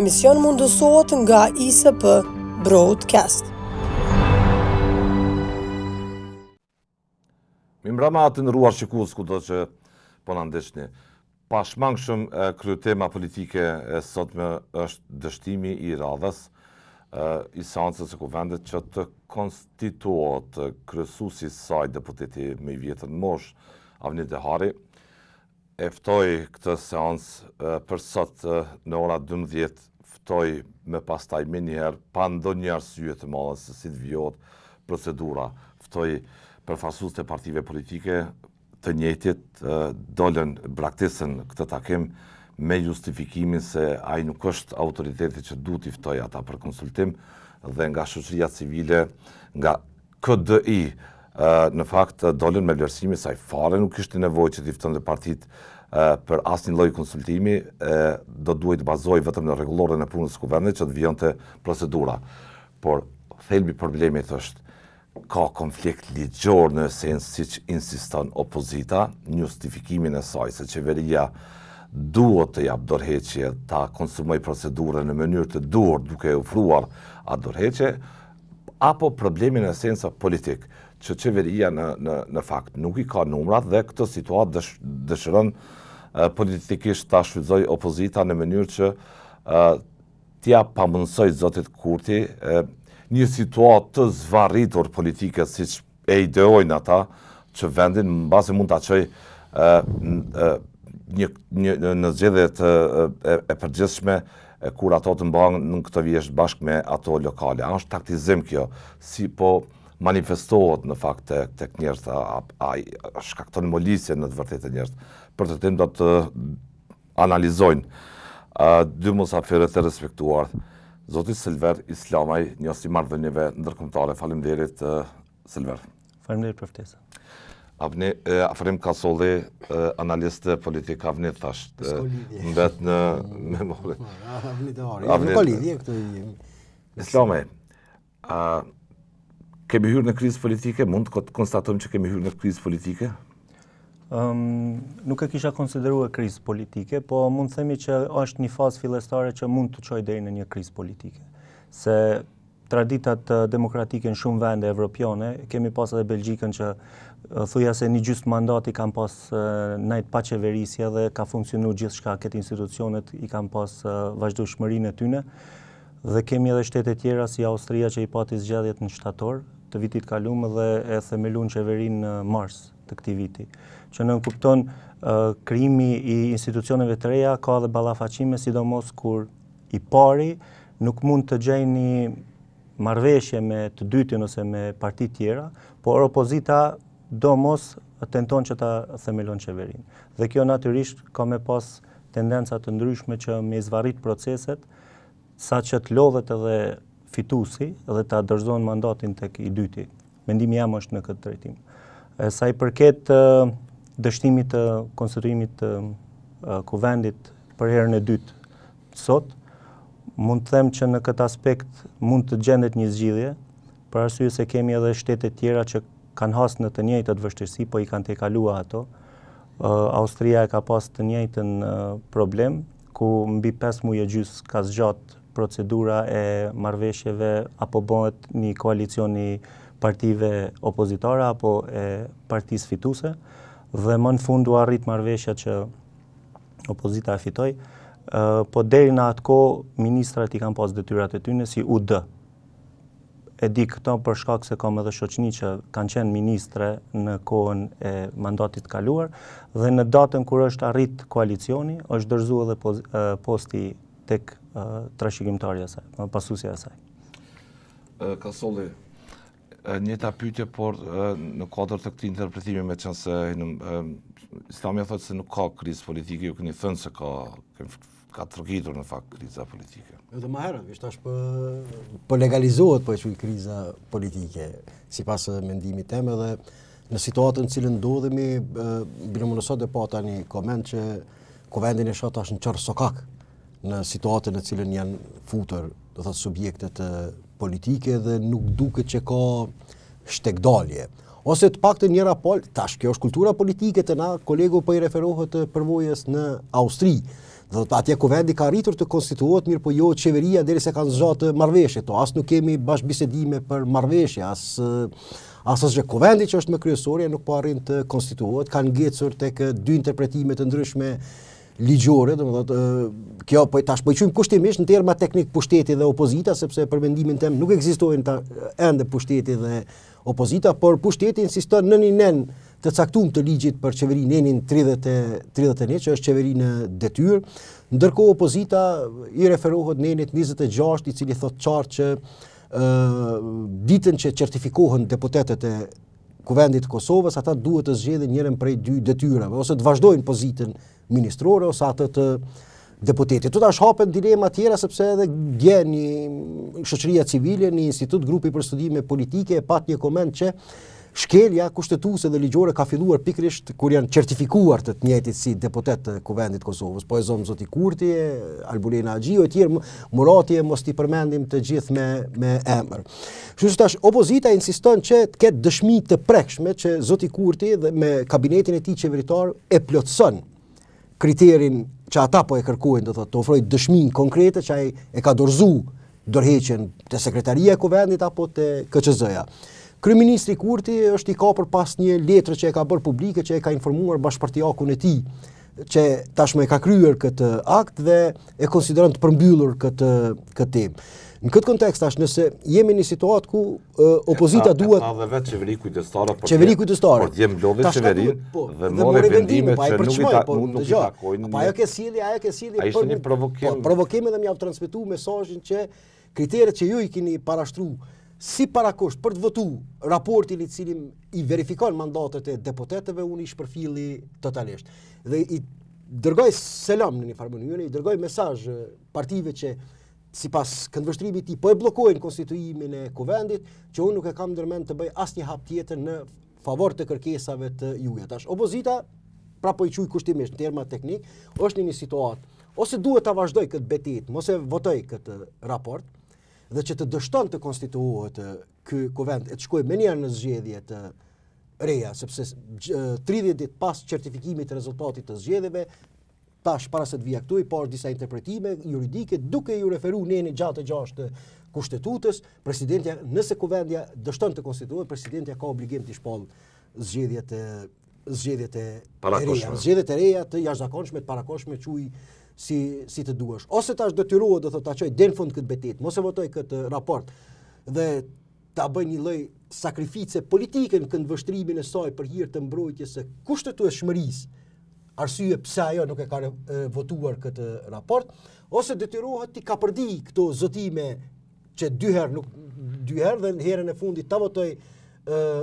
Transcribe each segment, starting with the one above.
emision mundësohet nga ISP Broadcast. Mi mbrama të ndëruar shikues kudo që po na ndeshni. Pashmangshëm kryetema politike e sotme është dështimi i radhës i seancës së kuvendit që të konstituohet kryesuesi i saj deputeti më i vjetër në moshë, Avni Dehari. E ftoi këtë seancë për sot në ora 12, ftoi më pastaj më njëherë pa ndonjë arsye të madhe se si të vijohet procedura. Ftoi përfaqësues të partive politike të njëjtit, dolën braktisën këtë takim me justifikimin se ai nuk është autoriteti që duhet i ftojë ata për konsultim dhe nga shoqëria civile, nga KDI, në fakt dolën me vlerësime se ai fare nuk kishte nevojë që t'i ftonte partitë për asnjë lloj konsultimi, do duhet të bazojë vetëm në rregullorën e punës së kuvendit që të vijonte procedura. Por thelbi i problemit është ka konflikt ligjor në esencë, siç insiston opozita, në justifikimin e saj se qeveria duhet të jap dorëheqje, ta konsumoj procedurën në mënyrë të duhur duke ofruar atë dorëheqje, apo problemin e esencë politik, që qeveria në fakt nuk i ka numrat dhe këtë situatë dëshiron politikisht ta shfrytëzoj opozita në mënyrë që t'ia pamundësoj zotit Kurti një situatë të zvarritur politike siç e ideojnë ata, që vendin mbase mund ta çojë në zgjedhjet e përgjithshme kur ato të mbahen në këtë vjesht bashkë me ato lokale. A është taktizim kjo, si po manifestohet në fakt tek njerëzit, ai shkakton molisje në të vërtetë njerëzit. Për të tim do të analizojnë dy mysafirët e respektuar, zoti Silver Islamaj, njësi i marrëdhënieve ndërkombëtare. Faleminderit Silver. Faleminderit për ftesën. Avni Afrim Kasolli, analist politik, Avni thash, mbet në memori. Avni Dehari. Nuk ka lidhje këtu. Islamaj, kemi hyrë në krizë politike? Mund të konstatojmë që kemi hyrë në krizë politike? Nuk e kisha konsideruar krizë politike, po mund të themi që është një fazë fillestare që mund të çojë deri në një krizë politike. Se traditat demokratike në shumë vende evropiane, kemi pas edhe Belgjikën që thuja se një gjysmë mandati kanë pas najt pa qeverisje dhe ka funksionuar gjithçka, këtë institucionet i kanë pas vazhdueshmërinë e tyre. Dhe kemi edhe shtete tjera si Austria që i pati zgjedhjet në shtator të vitit kaluar dhe e themelun qeverinë në mars të këtij viti. Që nënkupton krijimi i institucioneve të reja ka edhe ballafaqime, sidomos kur i pari nuk mund të gjejë një marrëveshje me të dytin ose me parti tjera, por opozita do mos tenton që ta themelon qeverinë. Dhe kjo natyrisht ka me pas tendenca të ndryshme që me zvarrit proceset, sa që të lodhet edhe fituesi dhe ta dorëzon mandatin tek i dyti. Mendimi jam është në këtë drejtim. Sa i përket dështimit të konstituimit të kuvendit për herën e dytë sot, mund të them që në këtë aspekt mund të gjendet një zgjidhje, për arsye se kemi edhe shtete tjera që kanë hasë në të njëjtat vështirësi, po i kanë tejkaluar ato. Austria e ka pas të njëjtën problem, ku mbi 5 muaj e gjys ka zgjat procedura e marrëveshjeve apo bëhet një koalicion i partive opozitare apo e partisë fituese, dhe më në fund u arrit marrëveshja që opozita e fitoi, po deri në atë kohë ministrat i kanë pas detyrat e tyre si UD. E di këto për shkak se kam edhe shoqëni që kanë qenë ministre në kohën e mandatit kaluar, dhe në datën kur është arrit koalicioni, është dorëzuar edhe posti tek trashëgimtarja e saj, pasuesja e saj. Kasolli, njëta pyetje, por në kuadër të këtij interpretimi, meqense Islami thotë se nuk ka krizë politike, ju keni thënë se ka trokitur në fakt kriza politike. Edhe më herët, tash po legalizohet po e kriza politike, sipas mendimit tim, edhe në situatën në cilën ndodhemi, bile sot dhe po tani koment që kuvendin e shoh tash në çorr sokak në situatën në cilën janë futur, do thotë, subjektet politike dhe nuk duket që ka shtekdalje. Ose të paktën njëra tash kjo është kultura politike të na, kolegu po i referohet përvojës në Austri. Dhe atje kuvendi ka arritur të konstituohet, mirë po jo qeveria derisa kanë zgjatë marrëveshje. As nuk kemi bashkëbisedime për marrëveshje, as asgjë. Kuvendi që është më kryesorja nuk po arrin të konstituohet, kanë ngecur tek dy interpretime të ndryshme ligjore, domethënë kjo po tash po i quajmë kushtimisht në terma teknik pushteti dhe opozita, sepse për mendimin tim nuk ekzistojnë ende pushteti dhe opozita, por pushteti insiston në një nen të caktuar të ligjit për qeverinë nenin 31 që është qeveri në detyrë, ndërkohë opozita i referohet nenit 26 i cili thotë qartë që ditën që certifikohen deputetët e Kuvendit të Kosovës, ata duhet të zgjedhin njërin prej dy detyrave, ose të vazhdojnë pozitën ministrore ose atë të deputetit. Tu tash hapen dilema tjera sepse edhe dje një shoqëria civile, një institut grupi për studime politike e pat një koment që shkelja kushtetuese dhe ligjore ka filluar pikërisht kur janë certifikuar të njëjtit si deputet të Kuvendit të Kosovës. Po e zon zoti Kurti, Albulena Axhiu e tjerë, Murati, mos t'i përmendim të gjithë me emër. Kështu që tash opozita insiston që të ketë dëshmi të prekshme që zoti Kurti dhe me kabinetin e tij qeveritar e plotson kriterin që ata po e kërkojnë, do thotë të ofrojë dëshminë konkrete që ai e ka dorëzuar dorëheqjen te sekretaria e Kuvendit apo te KQZ-ja. Kryeministri Kurti është i kapur pas një letre që e ka bërë publike, që e ka informuar bashkëpartiakun e tij, që tashmë e ka kryer këtë akt dhe e konsideron të përmbyllur këtë temë. Në këtë kontekst tash, nëse jemi në situatë ku opozita duhet edhe vetë qeveri kujtestare, por kujtestare. Por dje mblodhi qeverinë dhe mori vendime që nuk i takojnë. Ajo ke sjellje ishte një provokim. Provokim dhe më javë transmetuar mesazhin që kriteret që ju i keni parashtruar si parakusht për të votuar raportin i cili i verifikon mandatet e deputetëve, unë i shpërfilli totalisht. Dhe i dërgoj selam në një farë mënyrë, i dërgoj mesazh partive që sipas këndvështrimit i po e bllokojnë konstituimin e Kuvendit, që unë nuk e kam ndërmend të bëj asnjë hap tjetër në favor të kërkesave të juja. Tash opozita, pra po i quaj kushtimisht në terma teknik, është në një situatë ose duhet ta vazhdoj këtë betitë, mos e votoj këtë raport, dhe që të dështon të konstituohet ky kuvend e të shkojë menjëherë në zgjedhje të reja, sepse 30 ditë pas certifikimit të rezultatit të zgjedhjeve, tash para se të vijë këtu, po disa interpretime juridike duke ju referuar neni gjatë 6 të kushtetutës, presidentja, nëse kuvendja dështon të konstituohet, presidentja ka obligim të shpallë zgjedhjet e reja, zgjedhjet e reja të jashtëzakonshme, të parakoshme, quaj si të duash. Ose tash detyrohet do të ta çoj deri në fund këtë betitë, mos e votoj këtë raport dhe ta bëj një lloj sakrifice politike në këndvështrimin e saj për hir të mbrojtjes së kushtetueshmërisë, arsye pse ajo nuk e ka votuar këtë raport, ose detyrohet të kapërdi këto zotime që dy herë dhe në herën e fundit ta votoj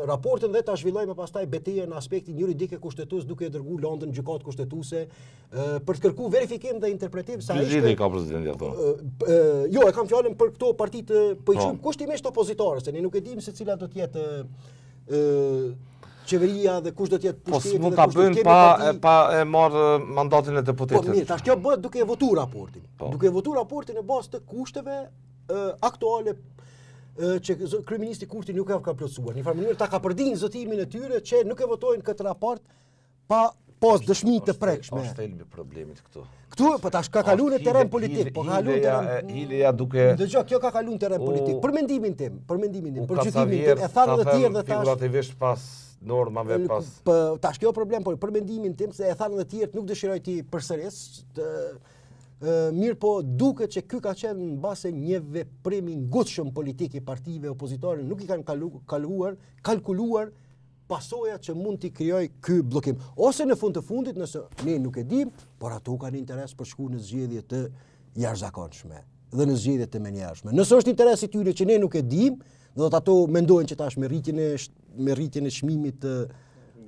raportin dhe ta zhvillojmë pastaj betejën në aspektin juridik e kushtetues duke e dërguar Londën gjykatë kushtetuese për të kërkuar verifikim dhe interpretim sa ishte ka presidenti ato. Jo, e kam fjalën për këto partitë po i quajmë kushtimisht opozitare, se ne nuk e dimë se cila do të jetë qeveria dhe kush do të jetë pushteti dhe kush do të kemi pa e marrë mandatin e deputetit. Po mirë, tash kjo bëhet duke e votuar raportin. Duke e votuar raportin në bazë të kushteve aktuale që kryeministri Kurti nuk e ka plotësuar. Në farë mënyrë ta ka përdin zotimin e tyre që nuk e votojnë këtë raport pa pas dëshmi të prekshme. Është thelbi problemit këtu. Këtu po tash ka kaluar në terren politik, po ka kaluar terren hileja duke. Dëgjoj, kjo ka kaluar në terren politik. Për mendimin tim, për gjykimin tim, e thanë edhe të tjerë dhe tash figurativisht pas normave pas. Po tash kjo problem, por për mendimin tim se e thanë edhe të tjerë, nuk dëshiroj ti përsëris mirë po duket që ky ka qenë në base një veprim i ngutshëm politik i partive opozitare, nuk i kanë kalkuluar pasojat që mund t'i krijojë ky bllokim. Ose në fund të fundit, nëse ne nuk e dim, por ato kanë interes për shkuar në zgjedhje të jashtëzakonshme dhe në zgjedhje të menjëhershme. Nëse është interesi tyre që ne nuk e dim, do të ato mendojnë që tash me rritjen e çmimit të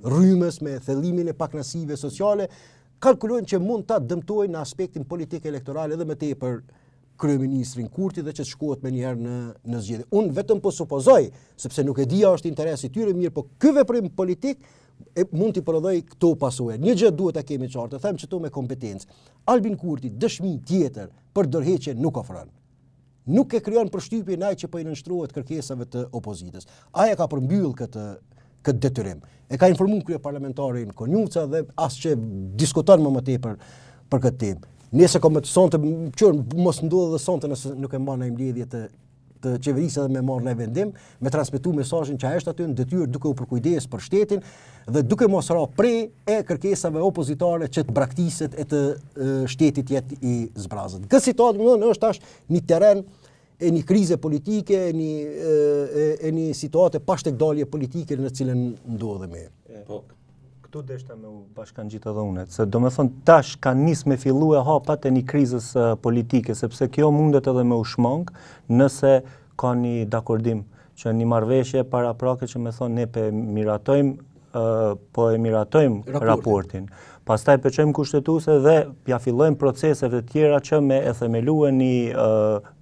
rrymës, me thellimin e pakënaqësive sociale, kalkulojnë që mund ta dëmtojnë në aspektin politik elektoral edhe më tepër kryeministrin Kurti dhe që të shkohet menjëherë në zgjedhje. Unë vetëm po supozoj, sepse nuk e di a është interesi tyre, mirë, po ky veprim politik mund t'i prodhoj këto pasoja. Një gjë duhet ta kemi qartë, them që to me kompetencë. Albin Kurti dëshmi tjetër për dorëheqje nuk ofron. Nuk e krijon përshtypjen ai që po i nënshtrohet kërkesave të opozitës. Ai ka përmbyll këtë detyrim. E ka informuar kryeparlamentarin Konjuca dhe as që diskuton më tepër për këtë temë. Nëse ka me të sonte, mos ndodhë dhe sonte nëse nuk e marrë në mbledhje të qeverisë edhe me marrë në vendim, me transmetu mesazhin që është aty në detyrë duke u përkujdes për shtetin dhe duke mos ra prej e kërkesave opozitare që të braktiset e të shtetit jetë i zbrazët. Këtë situatë është tash një terren e një krize politike, e një situate pashtekdalje politike në cilën ndodhemi. Këtu deshta me u bashkangjit edhe unë, se do me thonë tash ka nis me fillu e hapat e një krizës politike, sepse kjo mundet edhe me u shmang nëse ka një dakordim që një marrëveshje paraprake që me thonë ne po e miratojmë raportin. Pastaj pëqojmë kushtetuse dhe ja fillojmë proceseve tjera që me e themelu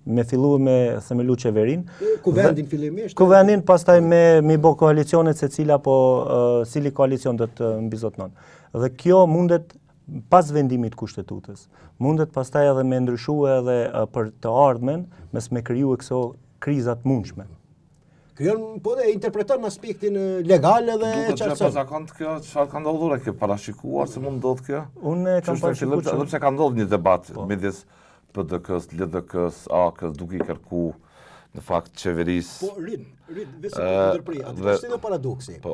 me themelu qeverin. Kuvendin fillimisht. Kuvendin, pastaj me bo koalicionet se cila cili koalicion do të mbizotnon. Dhe kjo mundet pas vendimit kushtetutës. Mundet pastaj edhe me ndryshue edhe për të ardhmen mes me kriju e këso krizat mundshme. Krijon po dhe interpreton në aspektin legal edhe qartësor. Duhet pazakont kjo çfarë ka ndodhur, e ke parashikuar se mund ndodh kjo? Unë kam parashikuar edhe pse ka ndodhur një debat midis PDK-s, LDK-s, AK-s duke I kërku në fakt qeverisë. Po rin, vetëm ndërprej. Atë është një paradoksi. Po.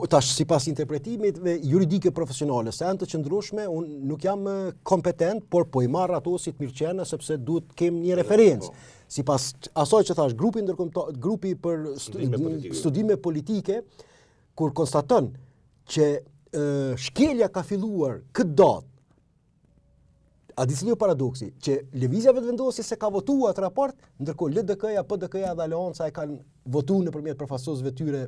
Tash sipas interpretimit juridike profesionale, se janë të qëndrueshme, unë nuk jam kompetent, por po I marr ato si të mirëqenie sepse duhet kem një referencë. Sipas asaj që thash, grupi për studime politike, kur konstaton që shkelja ka filluar këtë datë, a disi një paradoksi, që lëvizja vetëvendosje se ka votuar atë raport, ndërkohë LDK-ja, PDK-ja dhe Aleanca e kanë votuar nëpërmjet përfaqësuesve tyre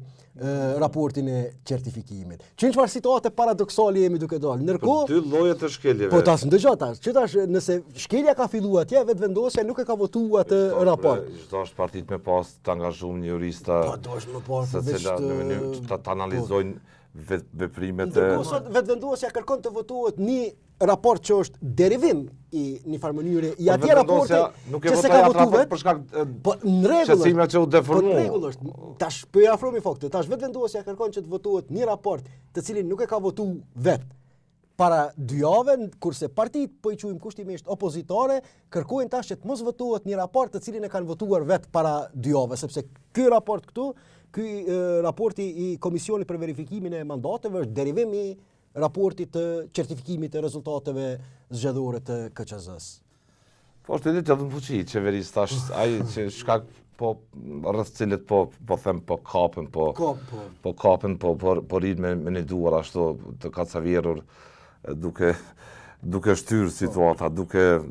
raportin e certifikimit. Që në çfarë situate paradoksale jemi duke dalë. Ndërkohë, dy lloje të shkeljeve. Po tash ndëgjoj tash, që tash nëse shkelja ka filluar atje, vetëvendosja nuk e ka votuar atë raport. Çdo është partit me pas të angazhuar një jurista. Po dosh më pas vetë në mënyrë të analizojnë veprimet e vetëvendosja kërkon të votohet një raport që është derivim I një farë mënyre I atje raporti që se ka votuar për shkak po në rregull shqetësime që u deformu. Po në rregull është. Tash po I afrohemi fakte. Tash vetëvendosja kërkon që të votohet një raport të cilin nuk e ka votuar vet para 2 javë, kurse partitë po I quajmë kushtimisht opozitare kërkojnë tash që të mos votohet një raport të cilin e kanë votuar vet para 2 javë, sepse ky raport këtu, ky raporti I Komisionit për verifikimin e mandateve është derivim I raportit të certifikimit të rezultateve zgjedhore të KQZ-s. Po është edhe të në fuqi qeverisë tash, ai që shkak po rreth cilet po them po kapen, po rrit me një duar ashtu të kacavjerur duke shtyrë situata, duke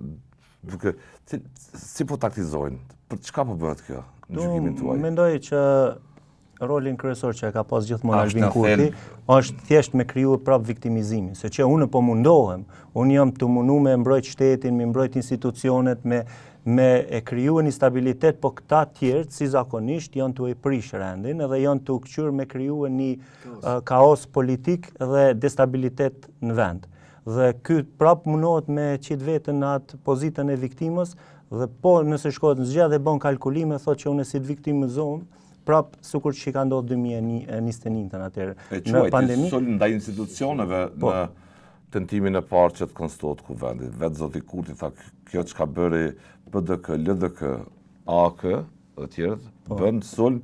si po taktizojnë, për çka po bëhet kjo në gjykimin tuaj? Mendoj që rolin kryesor që e ka pas gjithmonë Albin Kurti është thjesht me kriju prap viktimizimin, se që unë po mundohem, unë jam të mundu me mbrojt shtetin, me mbrojt institucionet, me e kriju një stabilitet, po këta tjertë si zakonisht janë të e prish rendin edhe janë të këqyr me kriju një kaos politik dhe destabilitet në vend. Dhe ky prap mundohet me qitë vetën në atë pozitën e viktimës dhe po nëse shkohet në zgjedhje dhe bon kalkulime, thot që unë si të viktimizon, prap sukur që ka ndodhur 2021 atëherë në pandemi. E quajti ndaj institucioneve në tentimin e parë që të konstituohet kuvendi. Vetë zoti Kurti tha kjo çka bëri PDK, LDK, AK dhe tjerët bën sulm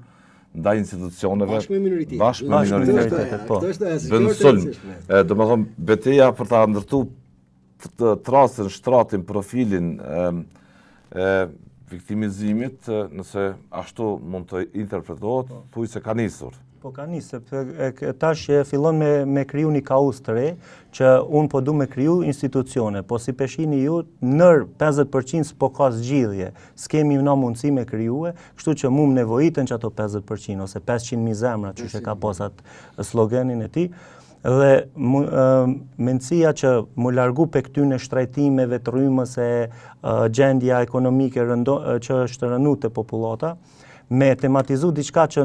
ndaj institucioneve bashkë me minoritetet. Bën sulm. Domethënë betejë për ta ndërtuar të trasën, shtratin, profilin viktimizimit, nëse ashtu mund të interpretohet, thuaj se ka nisur. Po ka nisur, sepse tash fillon me kriju një kaos të re, që unë po du me kriju institucione, po si peshini ju, nër 50% s'po ka zgjidhje, s'kemi na mundësi me kryue, kështu që mu më nevojitën që ato 50%, ose 500.000 zemra, që që ka posat sloganin e ti, dhe mendësia që mu largu pe këtyne shtrajtimeve të rrymës e gjendja ekonomike që është rënu të populata, me tematizu diçka që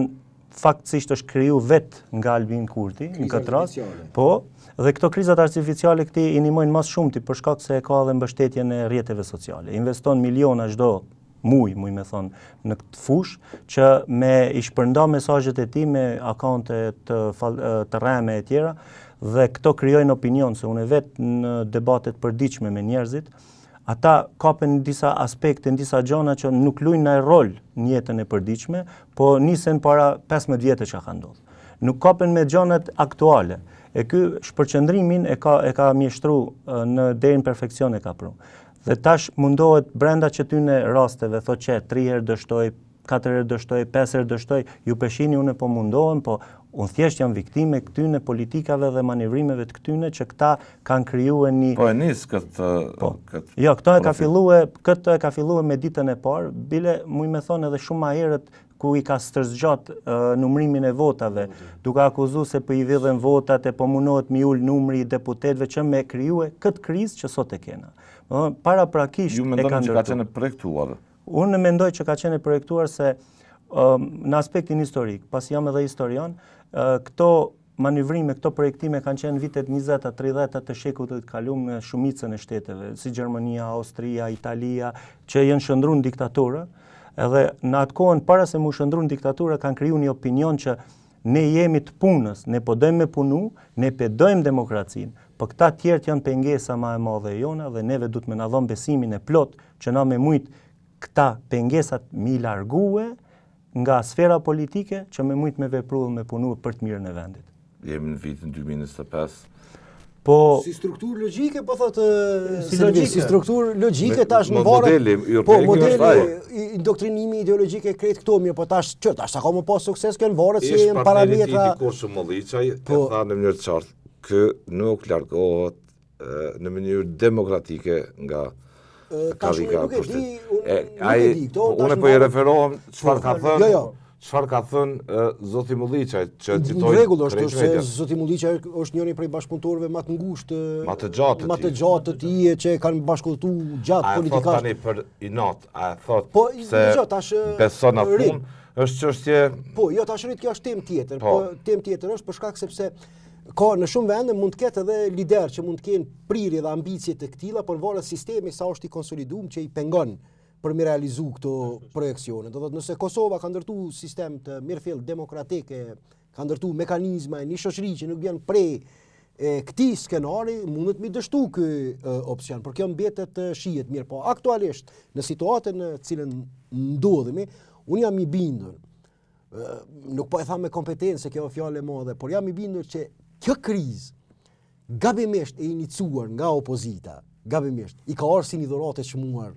faktësisht është kriju vetë nga Albin Kurti, në këtë rast, po, dhe këto krizat artificiale këti I nimojnë mas shumëti për shkak se ka dhe mbështetjen e rrjeteve sociale. Investon miliona çdo muj me thonë, në këtë fush, që me I shpërnda mesazhet e tij me akaunte të rreme e tjera, dhe këto krijojnë opinion, se unë vetë në debatet përditshme me njerëzit, ata kapen në disa aspekte, në disa gjona që nuk luajnë ndaj rol në jetën e përditshme, po nisen para 15 vjetë që ka ndodhur. Nuk kapen me gjonat aktuale. E ky shpërqendrimin e ka mjeshtruar në deri në perfekcion e ka pru. Dhe tash mundohet brenda çetune rasteve, thotë që 3 herë dështoj, 4 herë dështoj, 5 herë dështoj, ju peshini unë po mundohem, po unë thjesht jam viktime këtyne politikave dhe manevrimeve të këtyne që këta kanë krijuar një. Po e nis këtë. Jo, këtë e ka filluar me ditën e parë, bile muj me thonë edhe shumë më herët ku i ka stërzgjat numrimin e votave, duke akuzuar se po i vidhen votat e po mundohet mi ul numri i deputetëve që me krijuar këtë krizë që sot e kena. Paraprakisht ju mendoni që ka qenë projektuar? Unë mendoj që ka qenë projektuar se në aspektin historik, pasi jam edhe historian, këto manevrime, këto projektime kanë qenë vitet 20-30 të shekullit të kaluar në shumicën e shteteve, si Gjermania, Austria, Italia, që janë shndruar në diktaturë, edhe në atë kohën para se mu shndruar në diktaturë kanë krijuar një opinion që ne jemi të punës, ne po dojmë me punu, ne pedojmë demokracinë, po këta tjerët janë pengesa më e madhe e jona dhe neve duhet me na dhon besimin e plot që na me mujt këta pengesat mi largue nga sfera politike që me mujt me vepru dhe me punu për të mirën e vendit. Jemi në vitin 2025. Po si strukturë logjike, po thotë si logjike. Si strukturë logjike tash në varet. Po modeli indoktrinimi ideologjike krejt këto mirë, po tash sa ka më pas sukses kanë varet si janë parametra. Ishtë partneri ti Molliçaj e tha në mënyrë të qartë kë nuk largohet në mënyrë demokratike nga karrika e pushtetit. Unë po i referohem çfarë ka thënë. Çfarë ka thënë zoti Molliçaj që citoj. Në rregull është se zoti Molliçaj është njëri prej bashkëpunëtorëve më të ngushtë, më të gjatë të tij që kanë bashkëpuntuar gjatë politikasht. A tani për inat, a thot se beson atë punë, është çështje. Po, jo tash rrit kjo është temë tjetër, po temë tjetër është për shkak sepse ka në shumë vende mund të ketë edhe lider që mund të kenë prirje dhe ambicie të këtilla, por varet sistemi sa është i konsoliduar që i pengon për mi realizu këto projekcione. Do thotë nëse Kosova ka ndërtu sistem të mirëfill demokratike, ka ndërtu mekanizma e një shoqëri që nuk vjen prej këtij skenari, mundet mi dështu ky opsion, por kjo mbetet të shihet mirë, po aktualisht në situatën në cilën ndodhemi, unë jam i bindur. Nuk po e tham me kompetencë, kjo është fjalë e madhe, por jam i bindur që kjo krizë gabimisht e iniciuar nga opozita, gabimisht i ka ardhur si një dhuratë e çmuar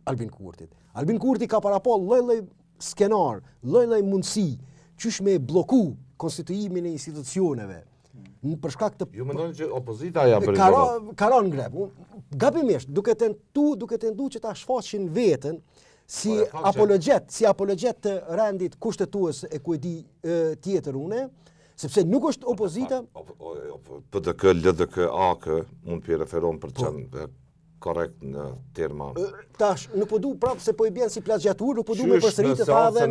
Albin Kurtit. Albin Kurti ka parapol lloj-lloj skenar, lloj-lloj mundësi qysh me bloku konstituimin e institucioneve. Për shkak të ju mendoni që opozita ja bëri ka rënë grep. Gabimisht, duke tentuar që ta shfaqin veten si apologjet të rendit kushtetues e ku e di tjetër une, sepse nuk është opozita. PDK, LDK, AK, mund të referohem për çan korrekt në terma. Tash nuk po du prapë se po i bjen si plagiatur, nuk po du me përsëritë tha dhe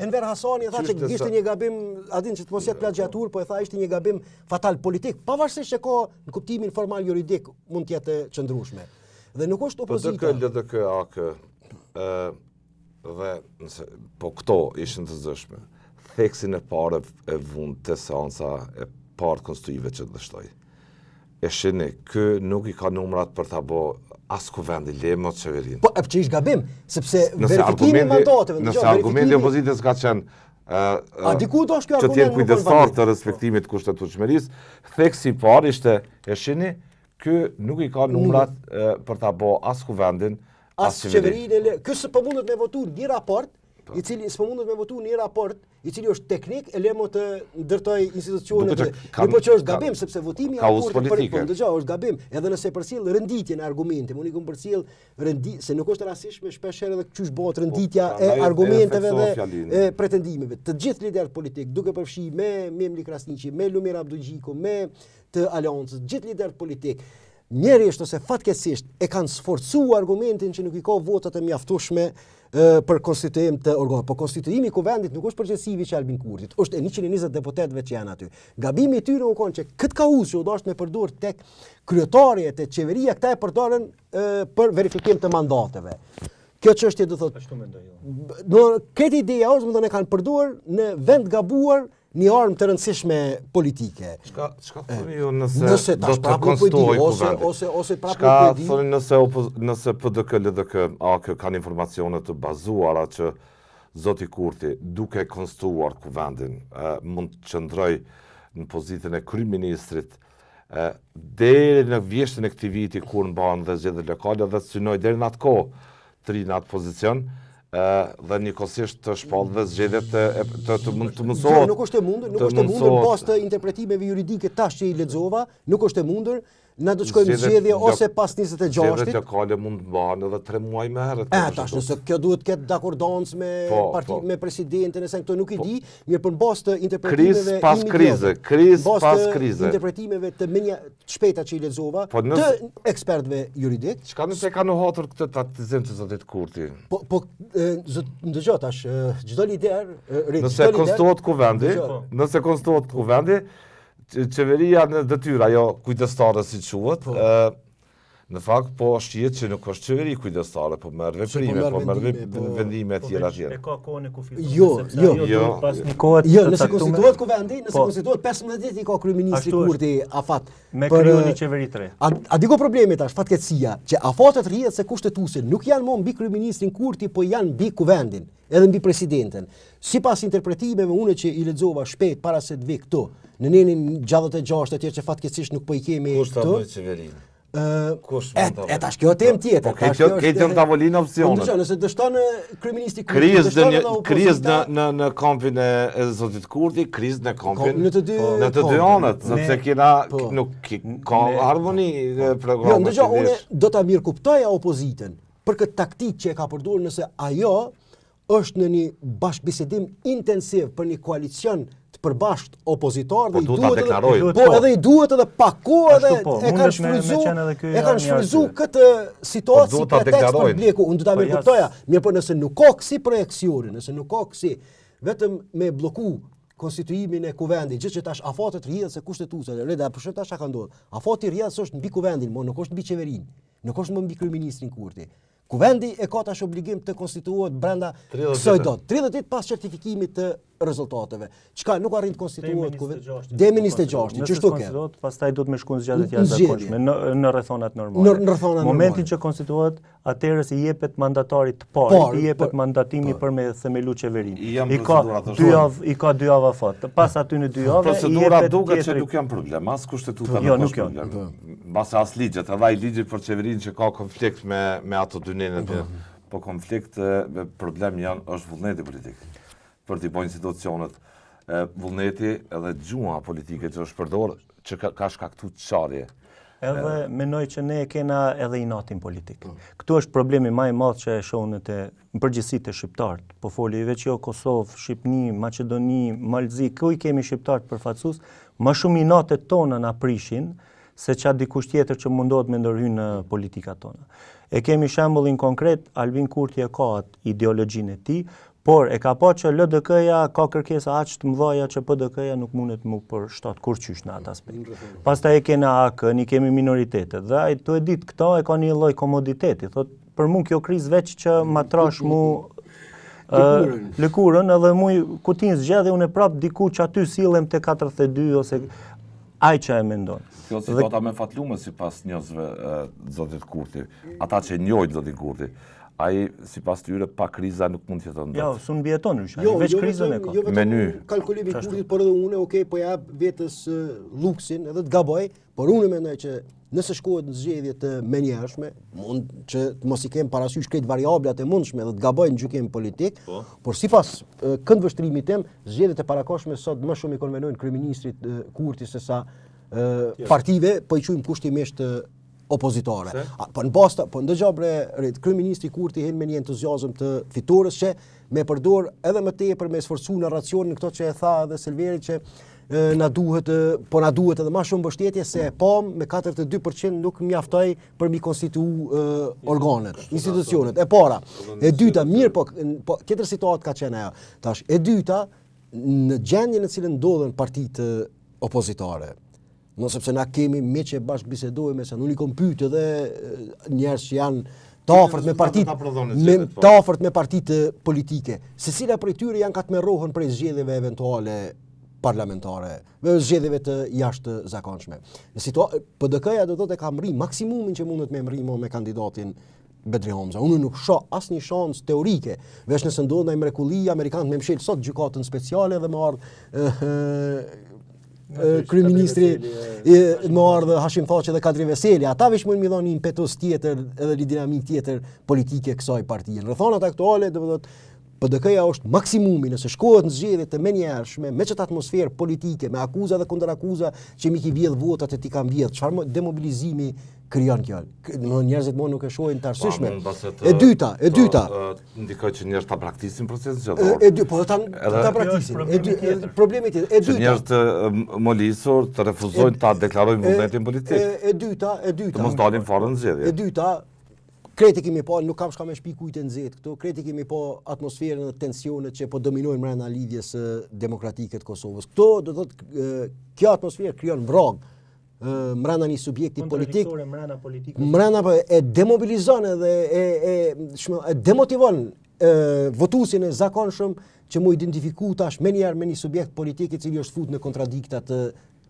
Enver Hasani tha që ishte një gabim, a din që të mos jetë plagiatur, po e tha ishte një gabim fatal politik, pavarësisht që ka në kuptimin formal juridik mund të jetë qëndrueshme. Dhe nuk është opozita. PDK, LDK, AK dhe po këto ishin të zëshme. Theksin e parë e vund të seanca e parë konstituive që dështoi. E shini, kë nuk i ka numrat për ta bë as kuvendi lemot qeverinë. Po, që ish gabim, sepse verifikimi i mandateve, nëse argumenti i opozitës ka qenë që t'jenë kujdestar të respektimit të kushtetueshmërisë, theksi i parë ishte, e shini, kë nuk i ka numrat për ta bë as kuvendin, as qeverinë. Ky s'po mundet me votu një raport, i cili s'po mundet me votu një raport, i cili është teknik e lemo të ndërtoj institucionet. Po që është gabim sepse votimi është gabim, edhe nëse përcjell renditjen e argumenteve, unë i kam përcjell se nuk është rastishme shpesh edhe çysh bëhet renditja e argumenteve dhe pretendimeve. Të gjithë liderët politik, duke përfshi me Memli Krasniqi, me Lumir Abdulgjiku, me të Aleancës, gjithë liderët politik, njerëzisht ose fatkeqësisht e kanë sforcuar argumentin që nuk i ka votat e mjaftueshme për konstituim të organit. Po konstituimi i kuvendit nuk është përgjegjësivi që Albin Kurtit, është e 120 deputetëve që janë aty. Gabimi i tyre u kon që këtë kauz që u dashur me përdor tek kryetari e qeveria, këta e përdorën për verifikim të mandateve. Kjo çështje do thotë ashtu mendoj unë. Do këtë ideja është, domethënë kanë përdorur në vend gabuar një armë të rëndësishme politike. Çka thoni ju nëse Nëse do tash të prapë nuk po e di, konstruoj kuvendi? ose prapë Çka nuk po e di. thoni nëse PDK, LDK, AK kanë informacione të bazuara që zoti Kurti, duke konstruar kuvendin, mund të qëndroj në pozitën e kryeministrit deri në vjeshtën e këtij viti kur mbahen dhe zgjedhjet lokale dhe synoj deri në atë kohë të ri në atë pozicion dhe njëkohësisht të shpallë dhe zgjedhjet të mësohet. Jo, nuk është e mundur pas të interpretimeve juridike tash që I lexova, nuk është e mundur. Na do të shkojmë zgjedhje ose pas 26-it. Zgjedhjet lokale mund të mbahen edhe 3 muaj më herët. Tash nëse kjo duhet të ketë dakordancë me presidentin, se këto nuk I di, mirë për bazë të interpretimeve krizë pas krize. Interpretimeve të shpejta që I lexova të ekspertëve juridik. Çka nëse kanë hatur këtë tatizim të zotit Kurti? Ndëgjoj tash, çdo lider, nëse konstruohet kuvendi, qeveria në detyrë, ajo kujdestare si quhet, në fakt po shihet që nuk është qeveri kujdestare, po merr veprime, po merr vendime të tjera. E ka kohën e kufizimit. Jo. Pas një kohe të Jo, nëse konstituohet kuvendi, nëse konstituohet 15 ditë I ka kryeministri Kurti afat. Me kriju një qeveri të re. A di ko problemi tash, fatkeqësia, që afatet rrihet se kushtetuese nuk janë më mbi kryeministrin Kurti, po janë mbi kuvendin, edhe mbi presidenten. Sipas interpretimeve unë që I lexova shpejt para se të vi këtu, në nenin 66 etj që fatkeqësisht nuk po I kemi këtu. Kush ta bëj qeverinë? Tash kjo temë tjetër. Këtë në tavolinë opsionet. Nëse dështon kryeministri Kurti, krizë në kampin e zotit Kurti, krizë në kampin në të dy anët, sepse kena nuk ka harmoni programet. Jo, ndërgjë unë do ta mirë kuptoja opozitën për këtë taktikë që e ka përdorur nëse ajo është në një bashkëbisedim intensiv për një koalicion të përbashkët opozitar dhe edhe I duhet edhe pak kohë edhe e kanë shfryzu këtë situatë si pretekst për bleku. Unë do ta mirë kuptoja, mirë po nëse nuk ka kësi projekcioni, nëse nuk ka kësi vetëm me bloku konstituimin e kuvendit, gjithë që tash afatet rrjedhë se kushtetuese, reda për shkak tash ka ndodhur. Afati rrjedhës është mbi kuvendin, nuk është mbi qeverinë, nuk është më mbi kryeministrin Kurti. Kuvendi e ka tash obligim të konstituohet brenda kësaj date, 30 ditë pas certifikimit të rezultateve. Çka nuk arrin të konstituohet kuvendi deri 26, çështo ke. Pastaj do të më shkon zgjatët jashtëzakonshme në rrethonat normale. Momentin që konstituohet, atëherë I jepet mandatarit të parë, I jepet mandatimi për me themelu qeverinë. I ka 2 javë afat. Pas aty në 2 javë procedura duket që nuk janë problem, as kushtetuta nuk ka problem. Mbas as ligjet, edhe ai ligji për qeverinë që ka konflikt me ato dy nenet, po konflikt problem është vullneti politik. Për t'i bërë institucionet, vullneti edhe gjua politike që është përdorë, që ka shkaktu çarje. Edhe menoj që ne kena edhe inatin politik. Këtu është problemi më I madh që e shohun në përgjithësi të shqiptarët. Po foli veç jo Kosovë, Shqipëni, Maqedoni, Malzi, ku I kemi shqiptarët përfaqësues, më shumë inatet tona na prishin se çfarë dikush tjetër që mundohet me ndërhyjë në politikat tona. E kemi shembullin konkret, Albin Kurti e ka ideologjinë e tij, por e ka pa që LDK-ja ka kërkesa aq të mëdha që PDK-ja nuk mundet më përshtat kurrqysh në atë aspekt. Pastaj e kena AK, ne kemi minoritetet. Dhe ai to e ditë këta e ka një lloj komoditeti. Thot për mua kjo krizë veç që ma trash mu lëkurën edhe mu kutin zgjedhje unë prap diku që aty sillem te 42 ose ai që e mendon. Kjo situata me fatlume sipas njerëzve zotit Kurti. Ata që njohin zotin Kurti. Ai sipas tyre pa kriza nuk mund të jetë ndot. Jo, sun bieton është. Veç krizën e ka. Menu. Kalkulimi I Kurtit, por edhe unë, po jap vetes luksin edhe të gaboj, por unë mendoj që nëse shkohet në zgjedhje të menjëhershme, mund që të mos I kem parasysh këtë variablat e mundshme dhe të gaboj në gjykim politik, por sipas këndvështrimit tim, zgjedhjet e parakohshme sot më shumë I konvenojnë kryeministrit Kurti se sa partive, po I quajmë kushtimisht opozitare. Po në basta, po ndëgjoj bre, kryeministri Kurti hen me një entuziazëm të fitores që me përdor edhe më tepër me sforcu narracionin këto që e tha edhe Selveri që na duhet edhe më shumë mbështetje se me 42% nuk mjaftoi për mi konstituu organet, institucionet. E para, e dyta, mirë po tjetër situatë ka qenë ajo. Tash, e dyta, në gjendjen në cilën ndodhen partitë opozitare. Sepse na kemi me që bashkë bisedojme, se unë I kom pyet edhe njerëz që janë të afërt me partitë politike. Se cila prej tyre janë ka të merrohen prej zgjedhjeve eventuale parlamentare, zgjedhjeve të jashtë zakonshme. PDK-ja do thotë ka mri maksimumin që mundet me mri me kandidatin Bedri Hamza. Unë nuk shoh asnjë shans teorike, veç nëse ndodh ndaj mrekulli amerikanët me mshël sot gjykatën speciale dhe më ardh kryeministri më ardh Hashim Thaçi dhe Kadri Veseli. Ata veç mund mi dhoni një impetus tjetër edhe një dinamik tjetër politike kësaj partie. Në rrethonat aktuale do të thotë PDK-ja është maksimumi nëse shkohet në zgjedhje të menjëhershme me çet atmosferë politike, me akuza dhe kundërakuza që mi ki vjedh votat e ti kanë vjedh. Çfarë demobilizimi krijon kjo? Njerëzit më nuk e shohin të arsyeshme. E dyta, ndikoj që njerëz ta praktisin procesin zgjedhor. Po ta praktisin. Problemi tjetër, e dyta. Njerëz të molisur të refuzojnë ta deklarojnë vullnetin politik. E dyta. Të mos dalin fare në zgjedhje. E dyta, kreti kemi po, nuk kam shka me shpi kujtë nxehtë këtu, kreti kemi po atmosferën dhe tensionet që po dominojnë brenda lidhjes demokratike të Kosovës. Këto do thotë kjo atmosferë krijon vrag brenda një subjekti politik, brenda e demobilizon edhe e demotivon votuesin e zakonshëm që mu identifiku tash menjëherë me një subjekt politik i cili është fut në kontradikta të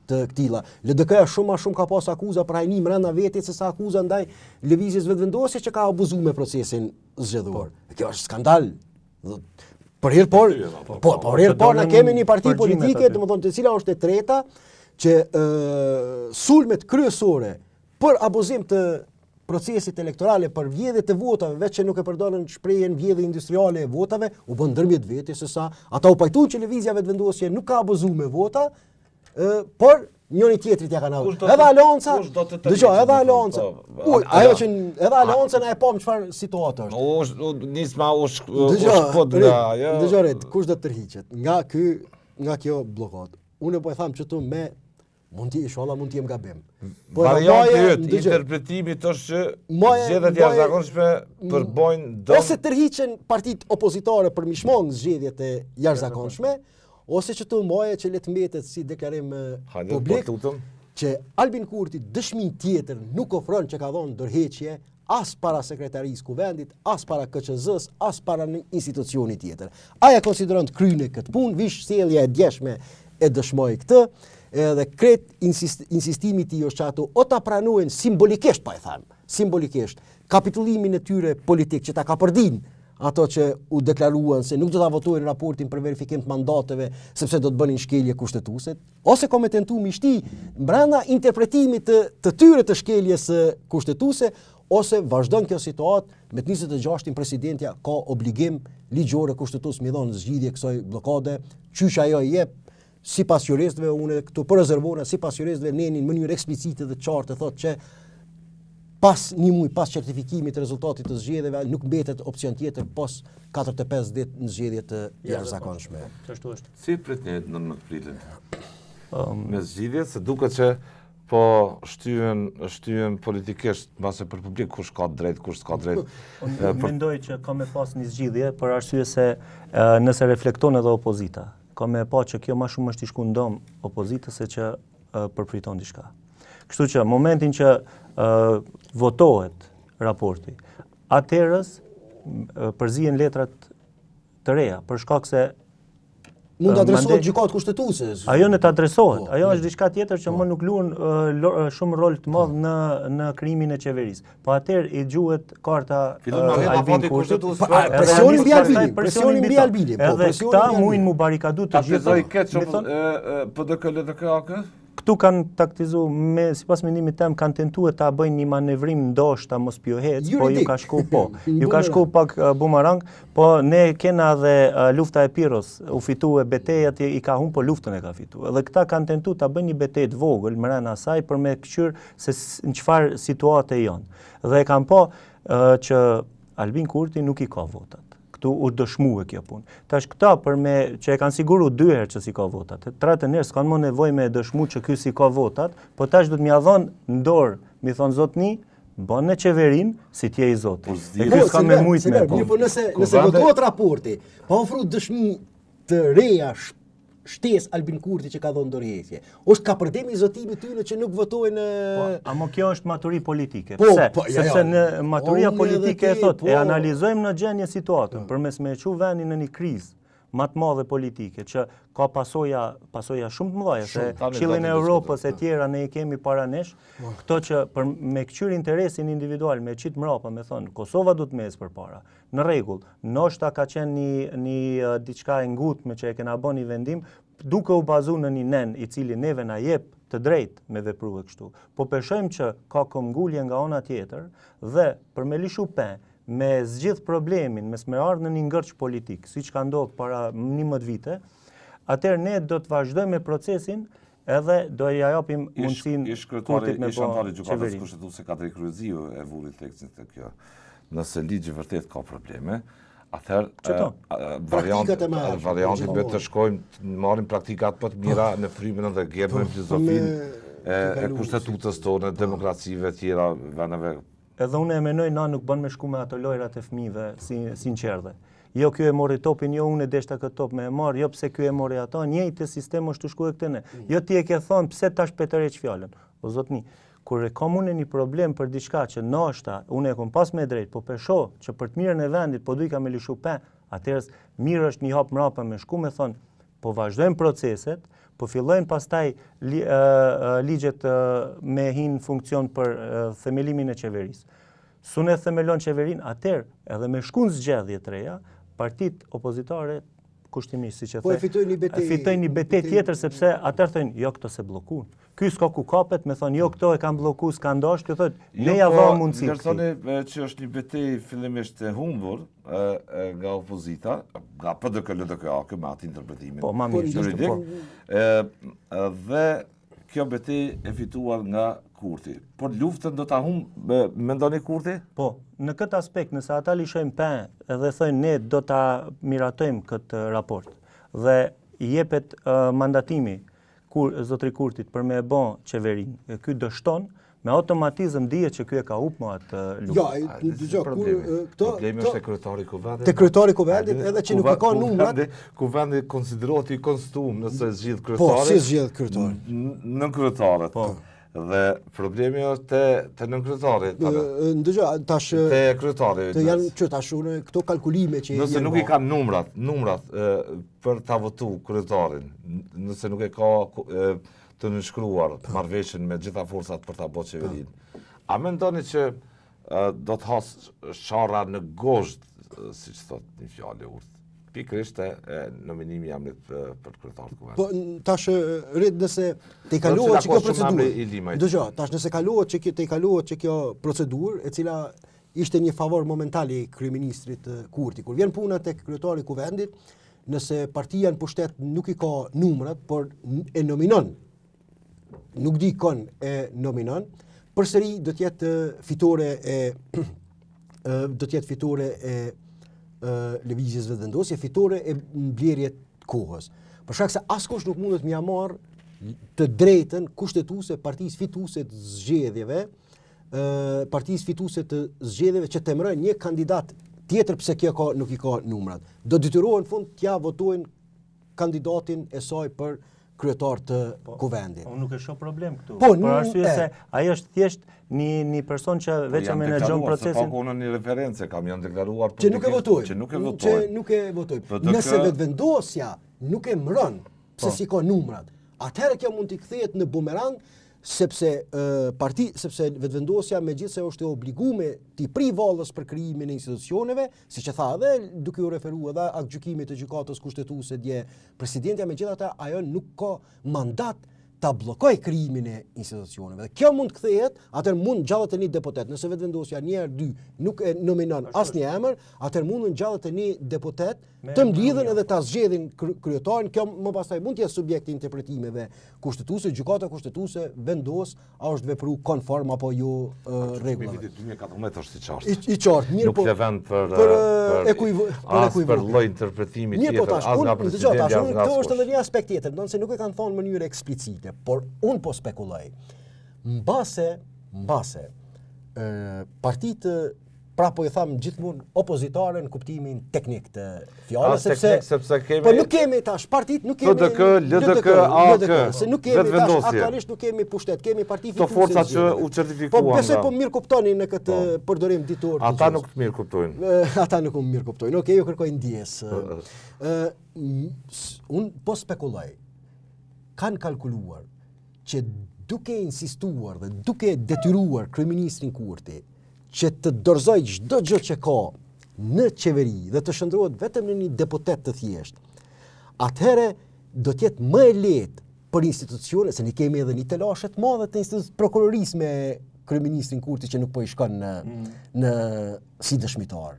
këtilla. LDK-ja shumë ka pas akuza për hajnim brenda vetit se sa akuza ndaj lëvizjes vetëvendosje që ka abuzuar me procesin zgjedhor. Kjo është skandal. Për herë por na kemi një parti politike, domethënë të cila është e treta që sulmet kryesore për abuzim të procesit elektorale për vjedhje të votave, veç që nuk e përdorën shprehjen vjedhje industriale e votave, u bën ndërmjet vetes se sa ata u pajtuan që lëvizja vetëvendosje nuk ka abuzuar me vota. Por njëri tjetrit ja kanë ardhur. Edhe Alonca, dëgjoj, edhe Alonca. Ajo që edhe Alonca na e pam çfarë situatë është. Nisma u shpot nga ajo. Dëgjoj, kush do të tërhiqet nga kjo blokadë. Unë po e tham që tu me mund të jem gabim. Varianti yt, interpretimi është që zgjedhjet jashtëzakonshme përbojnë ose tërhiqen partitë opozitare për mishmong zgjedhjet e jashtëzakonshme, ose që të mbaje që letë mbetet si deklarim publik që Albin Kurti dëshmi tjetër nuk ofron që ka dhonë dërheqje as para sekretarisë kuvendit, as para KQZ-s, as para në institucioni tjetër. Aja konsideron të kryne këtë punë, vish sjellja e djeshme e dëshmoj këtë, edhe kret insistimi ti është që ato o ta pranuen simbolikisht, pa e thamë, simbolikisht, kapitullimin e tyre politik që ta ka përdin ato që u deklaruan se nuk do ta votojnë raportin për verifikim të mandateve sepse do të bënin shkelje kushtetuese, ose ka me tentu mishti brenda interpretimit të tyre të shkeljes kushtetuese, ose vazhdon kjo situatë me 26-in presidentja ka obligim ligjor kushtetues mi dhon zgjidhje kësaj bllokade, qysh ajo i jep sipas juristëve, unë këtu po rezervona sipas juristëve nenin në mënyrë eksplicite dhe qartë thotë që pas një muaj pas certifikimit të rezultatit të zgjedhjeve nuk mbetet opsion tjetër pas 4-5 ditë në zgjedhje të jashtëzakonshme. Ashtu është. Si pritni në 19 prilin? Me zgjedhjet se duket që po shtyhen politikisht mbase për publik kush ka drejt, kush s'ka drejt. Unë mendoj që ka me pas një zgjidhje për arsye se nëse reflekton edhe opozita, ka me pa që kjo më shumë është i shkundom opozitës se që përpriton diçka. Kështu që momentin që votohet raporti, atëherës përzihen letrat të reja për shkak se mund të adresohet gjykatë kushtetuese. Ajo në të adresohet. Ajo është diçka tjetër që më nuk luan shumë rol të madh në krimin e qeverisë. Po atëherë i gjuhet karta Albin Kurti. Presioni mbi Albinin. Edhe këta mujnë mu barikadu të gjithë. PDK-LDK-AK? Këtu kanë taktizuar sipas mendimit tim kanë tentuar ta bëjnë një manevrim ndoshta mos pjohec, po ju ka shku Ju ka shku pak bumerang, po ne kena dhe lufta e Piros, u fitue betejat i ka humb, po luftën e ka fituar. Edhe këta kanë tentuar ta bëjnë një betejë të vogël brenda asaj për me kqyr se në çfarë situate janë. Dhe e kanë që Albin Kurti nuk i ka votat. U dëshmue kjo punë. Tash këta që e kanë siguru 2 herë që si ka votat. 3 njerëz s'kan më nevojë me dëshmu që ky si ka votat, po tash do të m'ia dhon në dorë, mi thon zotni, bën në qeverin si ti je i zotit. Ky s'ka me mujt me. Po nëse votohet raporti, pa ofruar dëshmi të reja shtes Albin Kurti që ka dhënë dorëheqje. Është ka përdemi zotimi tyre që nuk votojnë. Amo kjo është maturi politike. Pse? Sepse në maturia politike thotë e analizojmë në gjendje situatën, përmes me e çu vendin në një krizë më të madhe politike që ka pasoja shumë të mëdha, se Këshillin e Evropës e tjera ne i kemi para nesh, këto që me këqyr interesin individual, me qitë mrapa, me thonë, Kosova du të mes përpara. Në rregull, ndoshta ka qenë një diçka e ngutme që e kena bën një vendim, duke u bazu në një nen i cili neve na jep të drejt me vepru e kështu. Po peshojmë që ka këmbgulje nga ona tjetër dhe për me lishu me zgjidh problemin, me ardhë në një ngërç politik, si që ka ndodhë para 11 vite, atëherë ne do të vazhdojmë me procesin edhe do ja japim mundësinë Kurtit me bë gjykatës kushtetuese Katri Kryeziu e vuri tekstin të kjo. Nëse ligji vërtet ka probleme, atëherë varianti me të shkojmë të marrim praktikat më të mira në frymën dhe gjermën filozofinë e kushtetutës tonë, demokracive tjera vendeve. Edhe unë e menoj na nuk bën me shku me ato lojrat e fëmijëve sinqerdhe. Jo ky e mori topin, jo unë e deshta këtë top me e marr, jo pse ky e mori ato, njëjtë sistem është të shkuar këthe ne. Jo ti e ke thonë pse tash petëreq fjalën. O zotni, kur e kam unë një problem për diçka që ndoshta unë e kam pas me drejt, po pesho që për të mirën e vendit po duj ka me lishu atëherë mirë është një hap mrapa me shku me thonë, po vazhdojmë proceset, po fillojnë pastaj ligjet me hinë funksion për themelimin e qeverisë. Sune themelon qeverin, atëherë edhe me shku në zgjedhje të reja, partit opozitare kushtimisht, si që fitojnë një betejë tjetër, sepse atëherë thënë, jo këto se blokun. Ky s'ka ku kapet, me thonë, jo këto e kanë bloku, s'ka ndash, kjo thotë, ne ja vëmë mundësi. Ndërthoni që është një betejë fillimisht e humbur nga opozita, nga PDK-LDK, me atë interpretimin. Po, ma mirë. Dhe kjo betejë e fituar nga Kurti. Por luftën do ta humbë, mendoni Kurti? Po, në këtë aspekt, nëse ata lishojnë edhe thënë ne do ta miratojmë këtë raport dhe i jepet mandatimi zotri Kurtit për me e bën qeverinë, ky dështon, me automatizëm dihet që ky e ka humbur atë luftë. Problemi është te kryetari i kuvendit. Te kryetari i kuvendit edhe që nuk ka numrat. Kuvendi konsiderohet i konstituum nëse zgjidh kryetari. Po, si zgjidh kryetari? Nën kryetarët. Po. Dhe problemi është te nën kryetarit. Ndëgjoj, tash te kryetari. Të janë që tash këto kalkulime që nëse nuk i kanë numrat për ta votuar kryetarin, nëse nuk e ka të nënshkruar marrëveshjen me gjitha forcat për ta bërë qeverinë. A mendoni që do të has sharra në gozhd, siç thotë një fjalë urtë? Pikërisht nominimi jam për kryetar të kuvendit. Po tash rrit nëse te kalohet që kjo procedurë. Dëgjoj, tash nëse kalohet që te kalohet që kjo procedurë e cila ishte një favor momental i kryeministrit Kurti. Kur vjen puna tek kryetari i kuvendit, nëse partia në pushtet nuk i ka numrat, por e nominon. Nuk di kon e nominon, përsëri do të jetë fitore e lëvizjes vetëvendosje, fitore e mbledhjes kohës. Për shkak se askush nuk mundet m'ia marr të drejtën kushtetuese partisë fituese të zgjedhjeve, që temërojnë një kandidat tjetër pse kjo nuk i ka numrat. Do detyrohen në fund t'ja votojnë kandidatin e saj për kryetar të kuvendit. Unë nuk e shoh problem këtu. Për arsye se ai është thjesht një person që veçam menaxhon procesin. Po një referencë kam janë deklaruar që nuk e votoj. Nëse vetvendosja nuk e mbron pse si ka numrat, atëherë kjo mund t'i kthehet në bumerang, sepse vetvendosja megjithse është e obliguar t'i pri vallës për krijimin e institucioneve, siç e tha edhe duke u referuar edhe atë gjykimit të gjykatës kushtetuese dje presidentja, megjithatë ajo nuk ka mandat ta bllokoj krijimin e institucioneve. Kjo mund të kthehet, atëherë mund ngjallet e një deputet, nëse vetvendosja një herë dy nuk e nominon asnjë emër, atëherë mund ngjallet e një deputet të mblidhen edhe ta zgjedhin kryetarin. Kjo më pastaj mund të jetë subjekt i interpretimeve kushtetuese, gjykata kushtetuese vendos a është vepruar konform apo jo rregullave. Viti 2014 është i qartë. I qartë, mirë, po. Nuk le vend për lloj interpretimi tjetër, as nga presidenti, as nga këto është edhe një aspekt tjetër, ndonse nuk e kanë thonë në mënyrë eksplicite, por unë po spekuloj. Mbase partitë pra po i tham gjithmonë opozitare në kuptimin teknik të fjalës, sepse kemi po nuk kemi tash partit, nuk kemi PDK, LDK, AK, se nuk kemi tash vetëvendosje. aktualisht nuk kemi pushtet, kemi parti Këto forca që u certifikuan. Po besoj po mirë kuptoni në këtë përdorim ditor. Ata nuk të mirë kuptojnë. Ata nuk më mirë kuptojnë. Okej, ju kërkoj ndjes. Unë po spekuloj. Kanë kalkuluar që duke insistuar dhe duke detyruar kryeministrin Kurti që të dorëzoj çdo gjë që ka në qeveri dhe të shndrohet vetëm në një deputet të thjesht, atëherë do të jetë më e lehtë për institucione, se ne kemi edhe një telashe të madhe të institucionit prokurorisë me kryeministrin Kurti që nuk po i shkon në si dëshmitar.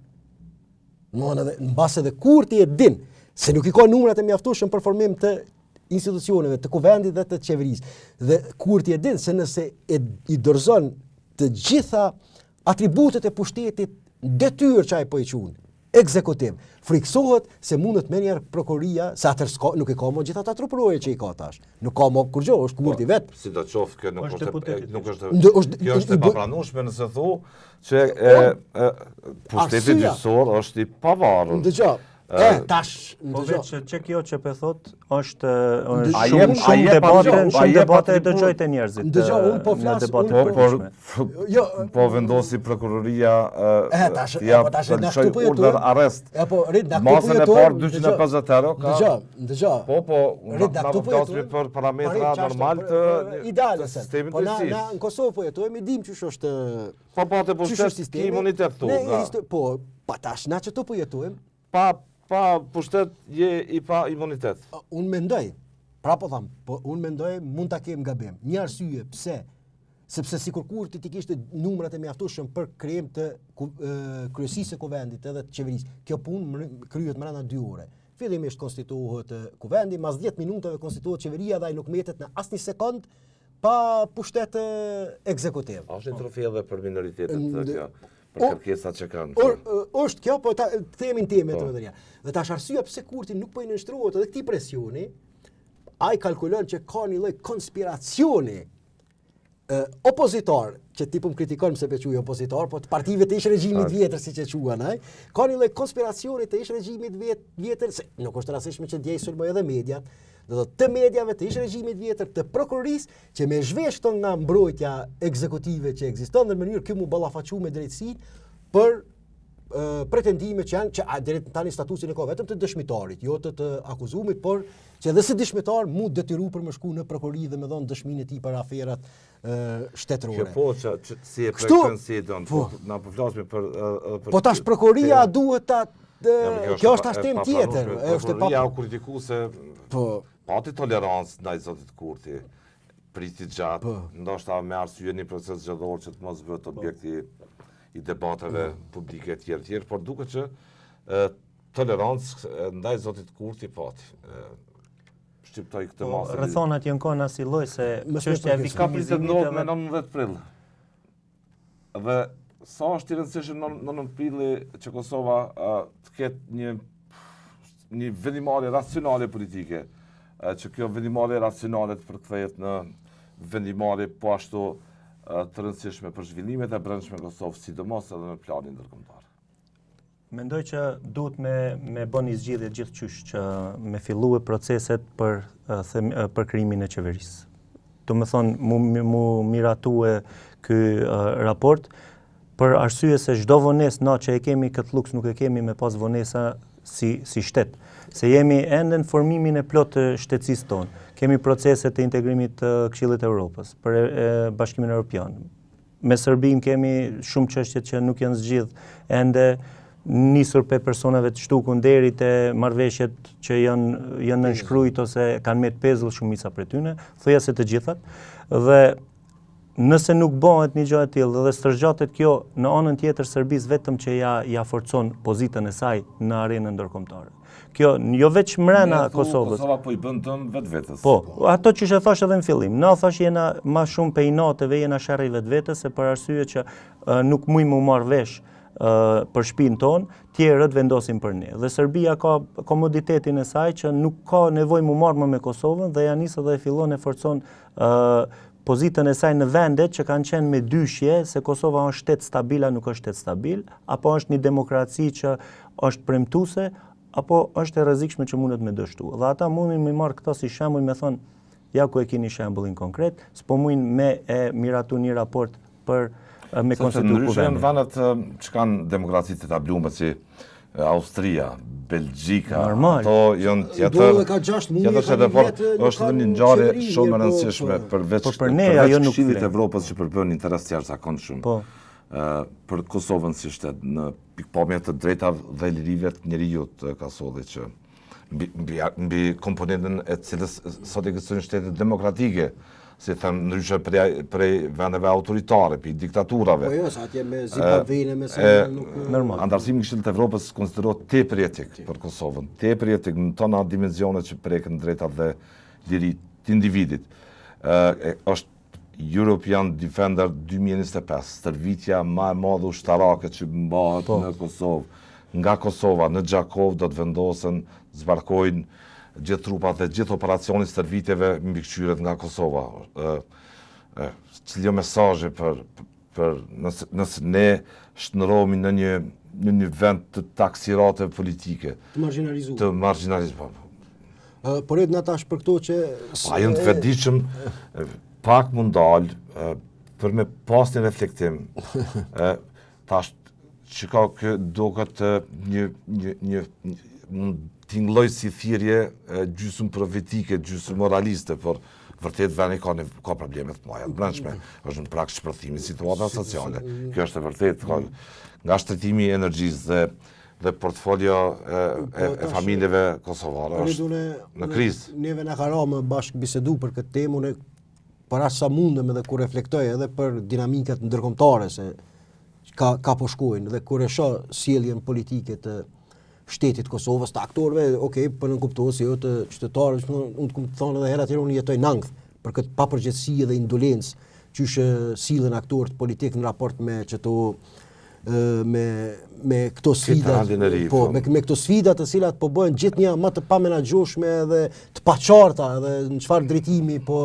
Në base edhe Kurti e din se nuk i ka numrat e mjaftueshëm për formim të institucioneve, të kuvendit dhe të qeverisë. Dhe Kurti e din se nëse i dorëzon të gjitha atributet e pushtetit detyrë që ai po i qunë, ekzekutiv, friksohet se mundet me njerë prokuroria, se atër nuk i ka më gjitha të truproje që i ka tash. Nuk ka më kur gjë, është Kurti vetë. Si do qoftë, kjo nuk është e papranueshme nëse thu që pushteti gjyqësor është i pavarur. Ndëgjoj. Tash, po vetë që kjo që pe thot është shumë debate e dëgjojtë njerëzit. Ndëgjoj, unë po flas, po vendosi prokuroria ja lëshoj urdhër arrest. Masën e parë 250 euro ka. Ndëgjoj. Po, na flasim për parametra normal të sistemit të justicisë. Po na në Kosovë po jetojmë, dim ç'është është. Po të pushtet ki imunitet thonë. Po, pa tash na që të po jetojmë. Pa pushtet je i pa imunitet. Unë mendoj, pra po tham, unë mendoj mund ta kem gabim. Një arsye pse, sepse sikur Kurti ti kishte numrat e mjaftueshëm për krijim të kryesisë së kuvendit edhe të qeverisë. Kjo punë kryhet brenda 2 ore. Fillimisht konstituohet kuvendi, mas 10 minutave konstituohet qeveria dhe ai nuk mbetet në asnjë sekond pa pushtet ekzekutiv. Është një trofe edhe për minoritetet kjo. Për kërkesat që kanë. Është kjo, po themi në temë të vëdëria. Dhe tash arsyeja pse Kurti nuk po i nënshtrohet edhe këtij presioni, ai kalkulon që ka një lloj konspiracioni opozitor, që ti po më kritikon pse po quaj opozitor, po të partive të ish regjimit vjetër siç e quhen ai, ka një lloj konspiracioni të ish regjimit vjetër, se nuk është rastishme që djej sulmoj edhe media, të mediave të ish regjimit vjetër, të prokurorisë, që me zhvesh këto nga mbrojtja ekzekutive që ekziston në mënyrë kjo mu ballafaqu me drejtësinë për pretendime që janë që deri tani statusin e ka vetëm të dëshmitarit, jo të akuzumit, por që edhe si dëshmitar mu detyru për më shku në prokurori dhe me dhënë dëshminë e tij për aferat shtetërore. Kjo po që si e projekton si e don, na po flasim për po tash prokuroria duhet ta kjo është tash temë tjetër, është prokuroria u kritiku se pati tolerancë ndaj zotit Kurti, priti gjatë, ndoshta me arsye një proces gjallor që të mos bëhet objekti i debateve publike tjerë, por duket që tolerancë ndaj zotit Kurti pati. Shqiptoj këtë masë. Rrethonat janë kanë asnjë lloj se çështja e viktimizimit me 19 prill. Dhe sa është i rëndësishëm në 9 prilli që Kosova të ketë një vendimarrje racionale politike, që kjo vendimarrje racionale të përkthehet në vendimarrje po ashtu të rëndësishme për zhvillimet e brendshme në Kosovë, sidomos edhe në planin ndërkombëtar. Mendoj që duhet me bën një zgjidhje gjithçysh që me fillue proceset për krijimin e qeverisë. Do të thonë mu miratue ky raport për arsye se çdo vonesë na që e kemi këtë luks nuk e kemi me pas vonesa si shtet. Se jemi ende në formimin e plot të shtetësisë tonë. Kemi proceset të integrimit të Këshillit të Evropës për Bashkimin Evropian. Me Serbinë kemi shumë çështje që nuk janë zgjidh ende, nisur pe personave të shtukun deri te marrëveshjet që janë nënshkruajt ose kanë me pezull shumica prej tyre, thoya se të gjithat. Dhe nëse nuk bëhet një gjë e tillë dhe stërgjatet kjo në anën tjetër Serbisë vetëm që ja forcon pozitën e saj në arenën ndërkombëtare. Kjo jo vetëm mrena Kosovës. Kosova po i bën tëm vetvetes. Po, ato që e thash edhe në fillim. Na thash jena më shumë pe inateve, jena sherrri vetvetes se për arsye që nuk mujmë u marr vesh për shtëpinë tonë, tjerët vendosin për ne. Dhe Serbia ka komoditetin e saj që nuk ka nevojë mu marrë më me Kosovën dhe ja nisë dhe fillon e forcon pozitën e saj në vendet që kanë qenë me dyshje se Kosova është shtet stabil a nuk është shtet stabil, apo është një demokraci që është premtuese, apo është e rrezikshme që mundet me dështu. Dhe ata mundin me marrë këto si shembull, me thonë, ja ku e keni shembullin konkret, s'po mundin me e miratu një raport për me konstitut kuvendit. Janë vendet që kanë demokracitë të tablume si Austria, Belgjika, ato janë tjetër edhe është dhe një ngjarje shumë e rëndësishme përveç Këshillit Evropës që përbën interes të jashtëzakonshëm për Kosovën si shtet në pikpamje të drejtave dhe lirive të njerëzit të Kosovës që mbi komponentën e cilës sot ekzistojnë shtete demokratike, si them ndryshe prej vendeve autoritare, për diktaturave. Po jo, sa atje me Zimbabwe me sa normal. Antarësimi i Këshillit të Evropës konsiderohet tepër etik për Kosovën, tepër etik në tona dimensione që preken drejtat dhe liritë të individit. Është European Defender 2025, stërvitja më e madhe ushtarake që mbahet në Kosovë. Nga Kosova në Gjakov do të vendosen, zbarkojnë gjithë trupat dhe gjithë operacionit stërvitjeve mbikëqyret nga Kosova. Cilë mesazhe për nëse ne shëndërohemi në një vend të taksirate politike. Të marginalizuar. Por edhe natash për këto që... Pa jënë të vetëdijshëm, pak mund dalë për me pas një reflektim. Tash që ka duket një tingëlloj si thirrje gjysmë profetike, gjysmë moraliste, por vërtet vendi ka probleme të mëdha të brendshme. Është në prag shpërthimi situata sociale. Kjo është e vërtet nga shtetimi i energjisë dhe portfolio e familjeve kosovare është në krizë. Neve na ka rënë bashkë bisedu për këtë temë, unë para sa mundem edhe kur reflektoj edhe për dinamikat ndërkombëtare se ka po shkojnë dhe kur e shoh sjelljen politike të shtetit Kosovës, të aktorëve, për në kuptohet se jo të qytetarëve, unë të thonë edhe herë tjerë unë jetoj nangth për këtë papërgjegjësi dhe indolencë që sillen aktorët politik në raport me çeto me këto sfida, me këto sfida të cilat po bëhen gjithnjë më të pamenaxhueshme dhe të paqarta edhe në çfarë drejtimi po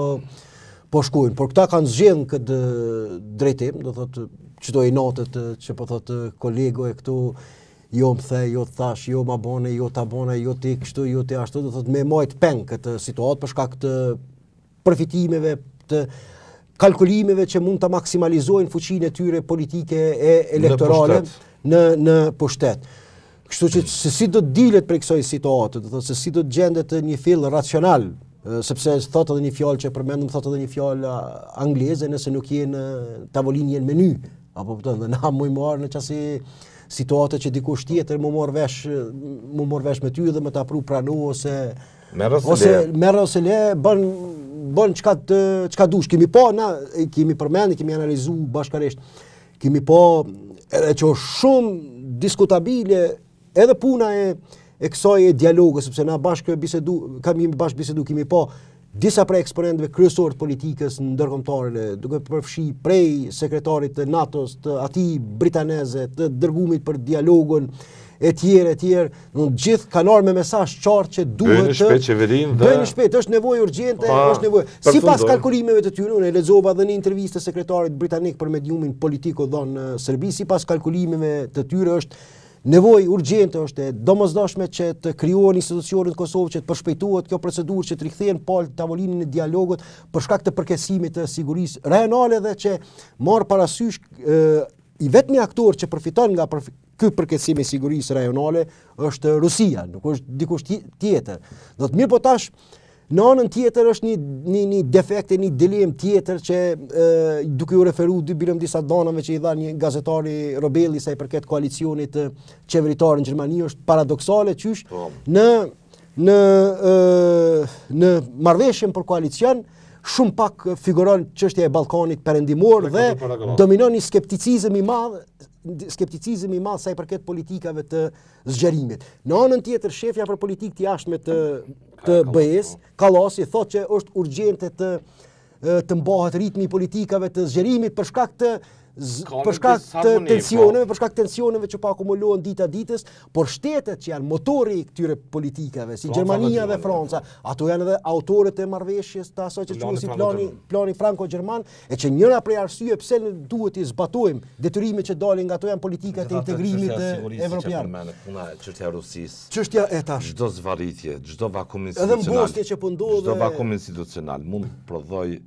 shkojnë. Por këta kanë zgjedhur këtë drejtim, do thotë çdo i natët që po thotë kolego e këtu jo më the, jo thash, jo ma bone, jo ta bone, jo ti kështu, jo ti ashtu, do thotë me majt peng këtë situatë për shkak të përfitimeve, të kalkulimeve që mund të maksimalizojnë fuqinë e tyre politike e elektorale në pushtet. Kështu që se si do të dilet për kësaj situate, do thotë se si do të gjendet një fill racional, sepse thotë edhe një fjalë që përmendëm, thotë edhe një fjalë angleze nëse nuk je në tavolinë në menu, apo thotë na më marr në çasi situata që dikush tjetër më mor vesh me ty dhe më ta pru pranu ose merr ose le bën çka dush. Kemi përmendur, kemi analizuar bashkërisht. Kemi edhe që është shumë diskutabile edhe puna e kësaj dialogu, sepse na bashkë bisedu kemi disa prej eksponentëve kryesorë të politikës ndërkombëtare, duke përfshi prej sekretarit të NATO-s, të atij britaneze, të dërgumit për dialogun e tjerë, gjithë kanë ardhur me mesazh qartë që duhet të bëjnë shpejt, është nevojë urgjente, është nevojë. Sipas kalkulimeve të tyre, unë e lexova edhe në intervistë të sekretarit britanik për mediumin Politico në Serbi, sipas kalkulimeve të tyre është nevojë urgjente, është e domosdoshme që të krijohen institucionet Kosovë që të përshpejtohet kjo procedurë, që të rikthehen palë tavolinën e dialogut për shkak të përkesimit të sigurisë rajonale dhe që marr parasysh i vetmi aktor që përfiton nga ky përkesim i sigurisë rajonale është Rusia, nuk është dikush tjetër. Do të mirë po tash në anën tjetër është një defekt, një dilemë tjetër që duke u referuar disa danave që i dha një gazetari Robelli sa i përket koalicionit qeveritar në Gjermani, është paradoksale qysh në marrëveshjen për koalicion shumë pak figuron çështja e Ballkanit perëndimor dhe dominon një skepticizëm i madh sa i përket politikave të zgjerimit. Në anën tjetër, shefja për politikë të jashtme të BE-s, Kallasi, thotë që është urgjente të mbahet ritmi i politikave të zgjerimit për shkak të për shkak të tensioneve, për shkak të tensioneve që po akumulohen dita ditës, por shtetet që janë motori i këtyre politikave, si Gjermania dhe Franca, ato janë edhe autorët e marrëveshjes të asaj që quhet si plani franko-gjerman, e që njëra prej arsyeve pse ne duhet të zbatojmë detyrimet që dalin nga ato janë politikat e integrimit evropian. Çështja e Rusisë. Çështja e tash. Çdo zvarritje, çdo vakum Edhe në institucional. Bosnjë që po ndodhe. Çdo vakum institucional mund prodhoj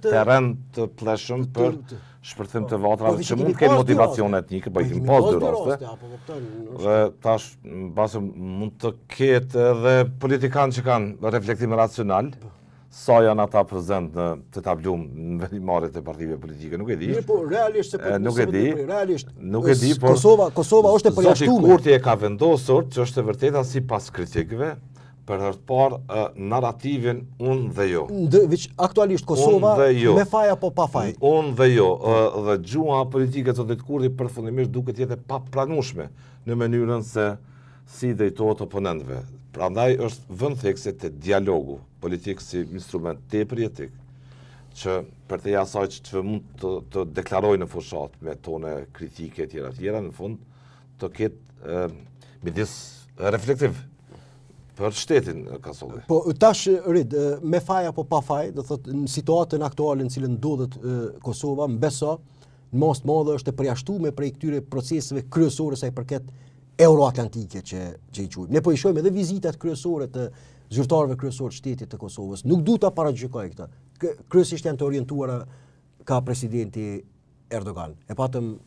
terren të pleshëm për shpërthim të vatrave që mund të kenë motivacion etnike, po i kemi pas dy raste. Dhe tash mbase mund të ketë edhe politikanë që kanë reflektim racional, sa janë ata prezent në të tablum në vendimarrjet e partive politike, nuk e di. Po realisht se nuk e di. Realisht. Nuk e di, por Kosova është e përjashtuar. Zoti Kurti e ka vendosur që është e vërteta sipas kritikëve për herë të parë narrativin unë dhe jo. Aktualisht Kosova me faj apo pa faj? Unë dhe jo. Dhe gjua politike të Zotit Kurti përfundimisht duket jetë pa pranueshme në mënyrën se si drejtohet oponentëve. Prandaj është vend thekse te dialogu politik si instrument tepër jetik, që për të asaj që mund të deklarojë në fushat me tone kritike tjera në fund të ketë midis reflektiv për shtetin Kosovë. Po tash me faj apo pa faj, do thotë në situatën aktuale në cilën ndodhet Kosova, mbesa në mas të madhe është e përjashtuar prej këtyre proceseve kryesore sa i përket euroatlantike që i quajmë. Ne po i shohim edhe vizitat kryesore të zyrtarëve kryesorë të shtetit të Kosovës. Nuk du ta paragjykoj këta. Kryesisht janë të orientuara ka presidenti Erdogan. E patëm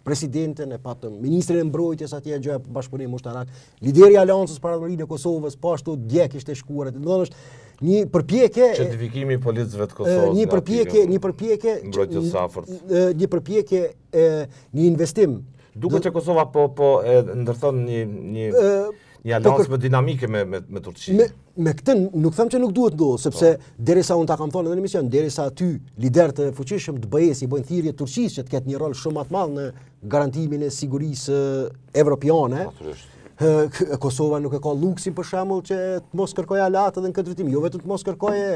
presidenten, e patëm ministrin e mbrojtjes atje gjëja bashkëpunim ushtarak, lideri i Aleancës për Ardhmërinë e Kosovës, po ashtu djeg ishte shkuar. Domethënë është një përpjekje certifikimi i policëve të Kosovës. Një përpjekje mbrojtjes së afërt. Një përpjekje një investim. Duket që Kosova po ndërthon një aleancë më dinamike me Turqinë. Me këtë nuk them që nuk duhet ndodhë, sepse derisa unë ta kam thonë edhe në emision, derisa aty lider të fuqishëm të BE-s i bëjnë thirrje Turqisë që të ketë një rol shumë më të madh në garantimin e sigurisë evropiane. Kosova nuk e ka luksin për shembull që të mos kërkojë alat edhe në këtë drejtim, jo vetëm të mos kërkojë,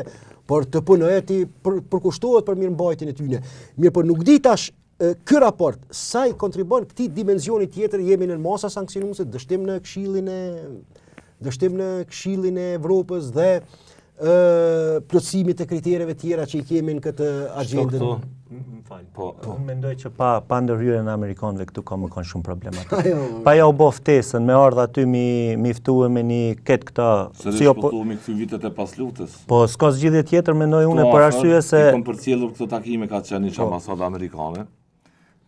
por të punojë ti përkushtohet për mirëmbajtjen e tyre. Mirë, por nuk di tash ky raport sa i kontribon këtij dimensioni tjetër, jemi në masa sanksionuese, dështim në Këshillin e Evropës dhe plotësimit të kritereve tjera që i kemi në këtë agjendën. Unë mendoj që pa ndërhyrjen e amerikanëve këtu ka më kanë shumë problematik. Pa ja u bë ftesën me ardh aty mi ftuar me një ket këta si apo me këto vitet e paslutjes. Po s'ka zgjidhje tjetër mendoj unë për arsye se kam përcjellur këto takime ka qenë në ambasadë amerikane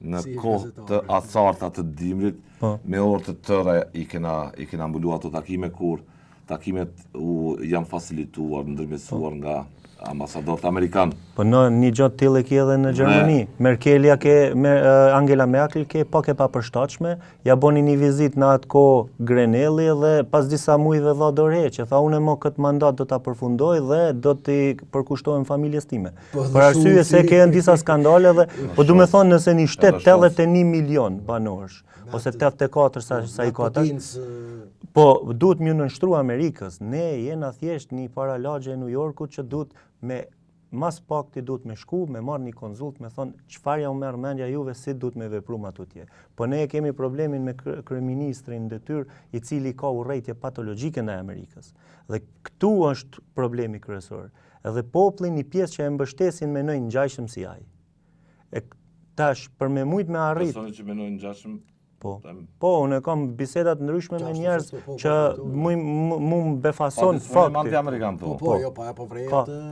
në kohë të atharta të dimrit, me orë të tëra i kena mbuluar ato takime kur takimet janë facilituar, ndërmjetësuar nga ambasadorët amerikanë. Po në një gjatë tillë e ke edhe në Gjermani. Angela Merkel ke pak e papërshtatshme, ja boni një vizitë në atë kohë Grenelli dhe pas disa muajve dha dorëheqje, tha unë mo këtë mandat do ta përfundoj dhe do t'i përkushtohem familjes time. Për arsye se kanë disa skandale dhe po du me thonë nëse një shtet 81 milion banorësh ose 84 sa i ka ata. Po duhet më nënshtru Amerikës. Ne jena thjesht një paralagje e New Yorkut që duhet me mas pakti duhet me shku, me marrë një konzult, me thonë çfarë ja u merr mendja juve si duhet me veprum atutje. Po ne kemi problemin me kryeministrin detyrë i cili ka urrëtie patologjike ndaj Amerikës. Dhe këtu është problemi kryesor. Edhe populli një pjesë që e mbështesin menojnë ngjajshëm si ai. E tash për me mujt me arrit. Personi që menojnë ngjashëm. Po, unë kam bisedat ndryshme me njerëz që mu befason fakti.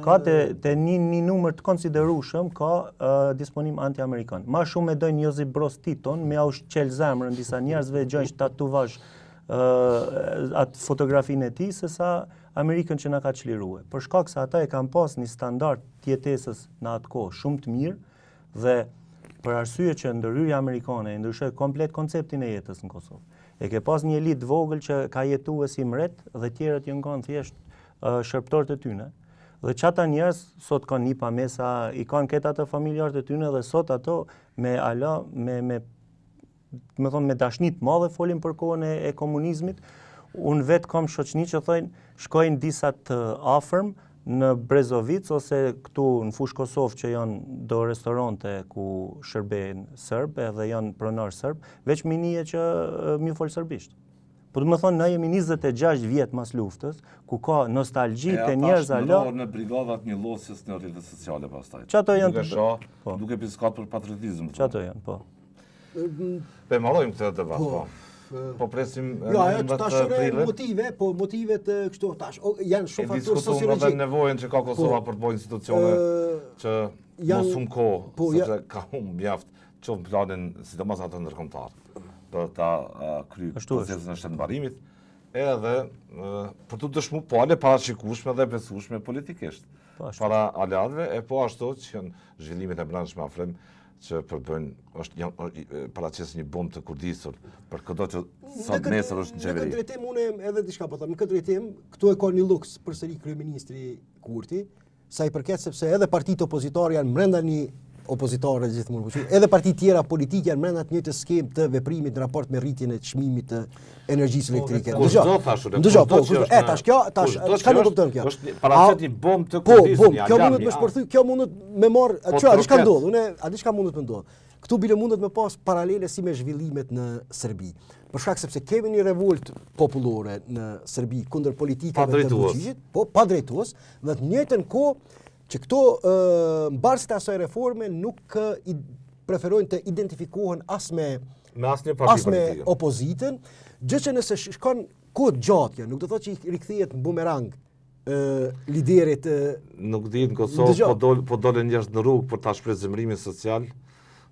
Ka te një numër të konsiderueshëm ka disponim anti-amerikan. Ma shumë e dojnë Josip Broz Titon, me au shqel zemrën disa njerëzve gjojnë tatuvazh atë fotografinë e tij se sa Amerikën që na ka çliruar. Për shkak se ata e kanë pas një standard tjetesës në atë kohë shumë të mirë dhe për arsye që ndërhyrja amerikane e ndryshoi komplet konceptin e jetës në Kosovë. E ke pas një elitë vogël që ka jetuar si mret dhe tjerët janë kanë thjesht shërbëtorë të tyre. Dhe çata njerëz sot kanë një pamesa, i kanë këta të familjarët e tyre dhe sot ato me dashni të madhe folin për kohën e komunizmit. Unë vetë kam shoqni që thojnë shkojnë disa të afërm në Brezovic ose këtu në fushë Kosovë që janë do restorante ku shërbejnë serb edhe janë pronar serb, veç minije që mi folë serbisht. Po të më thonë, na jemi 26 vjetë mas luftës, ku ka nostalgji të njerëz alo. Në brigadat një losjes në rrjetet sociale pastaj. Çato janë duke piskat për patriotizëm. Çato janë, po. Pe marrojmë këtë debat, po. Po presim Jo, ajo tash motive, po motivet kështu tash janë shumë faktorë sociologjik. Diskutojmë nevojën që ka Kosova për të bërë institucione që mos humbë kohë, sepse ka humbë mjaft qoftë planin, sidomos ato ndërkombëtar, për ta kryer procesin e shëndetëbarimit, edhe për të dëshmuar po ale parashikueshme dhe besueshme politikisht. Para aleatëve e po ashtu që janë zhvillimet e brendshme afrem që përbëjnë paraqes një bombë të kurdisur për këto që sot nesër është në qeveri. Në këtë drejtim unë edhe diçka po them, në këtë drejtim këtu e ka një luks përsëri kryeministri Kurti, sa i përket sepse edhe partitë opozitare janë brenda një opozitare gjithmonë, edhe partitë tjera politike janë brenda të njëjtës skemë të veprimit në raport me rritjen e çmimit të energjisë elektrike. Dëgjoj, po, tash çka nuk kupton kjo? Është paraqet një bombë të kurdisur, një alarm. Kjo mundet më shpërthy, kjo mundet me marr, çfarë, a diçka ndodh, a diçka mundet më ndodh. Këtu bile mundet me pas paralele si me zhvillimet në Serbi. Për shkak sepse kemi një revolt popullore në Serbi kundër politikave të Vučićit, po pa drejtues, dhe të njëjtën kohë që këto mbarësit e asaj reforme nuk preferojnë të identifikohen as me opozitën, gjë që nëse shkon kohë gjatë, nuk do thotë që i rikthehet në bumerang liderit. Nuk dihet në Kosovë, po dolën njerëz në rrugë për ta shprehur zemrimin social,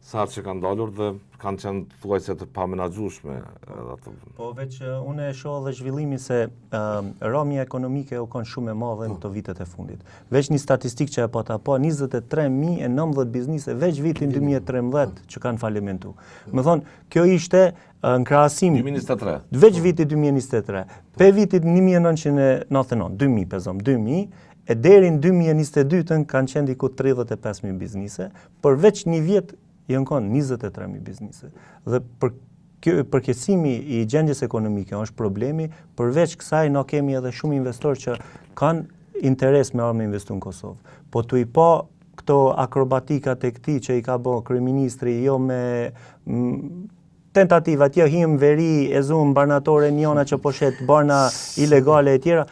sa që kanë dalur dhe kanë qenë thuajse të pamenaxhueshme edhe ato. Po veç unë e shoh edhe zhvillimin se rrëmja ekonomike u kanë shumë e madhe në këto vitet e fundit. Veç një statistikë që e pata po 23.019 biznise veç vitin 2013 që kanë falimentu. Më thonë, kjo ishte në krahasim 2023. Veç viti 2023. Pe vitit 1999, 2000 e deri në 2022 kanë qenë diku 35.000 biznise, përveç një vjet janë kanë 23.000 biznise. Dhe përkeqësimi i gjendjes ekonomike është problemi, përveç kësaj na kemi edhe shumë investorë që kanë interes me armë investu në Kosovë. Po tu i pa këto akrobatikat e këtij që i ka bërë kryeministri, jo me tentativat, jo him veri e zum barnatore njona që po shet barna ilegale e tjera,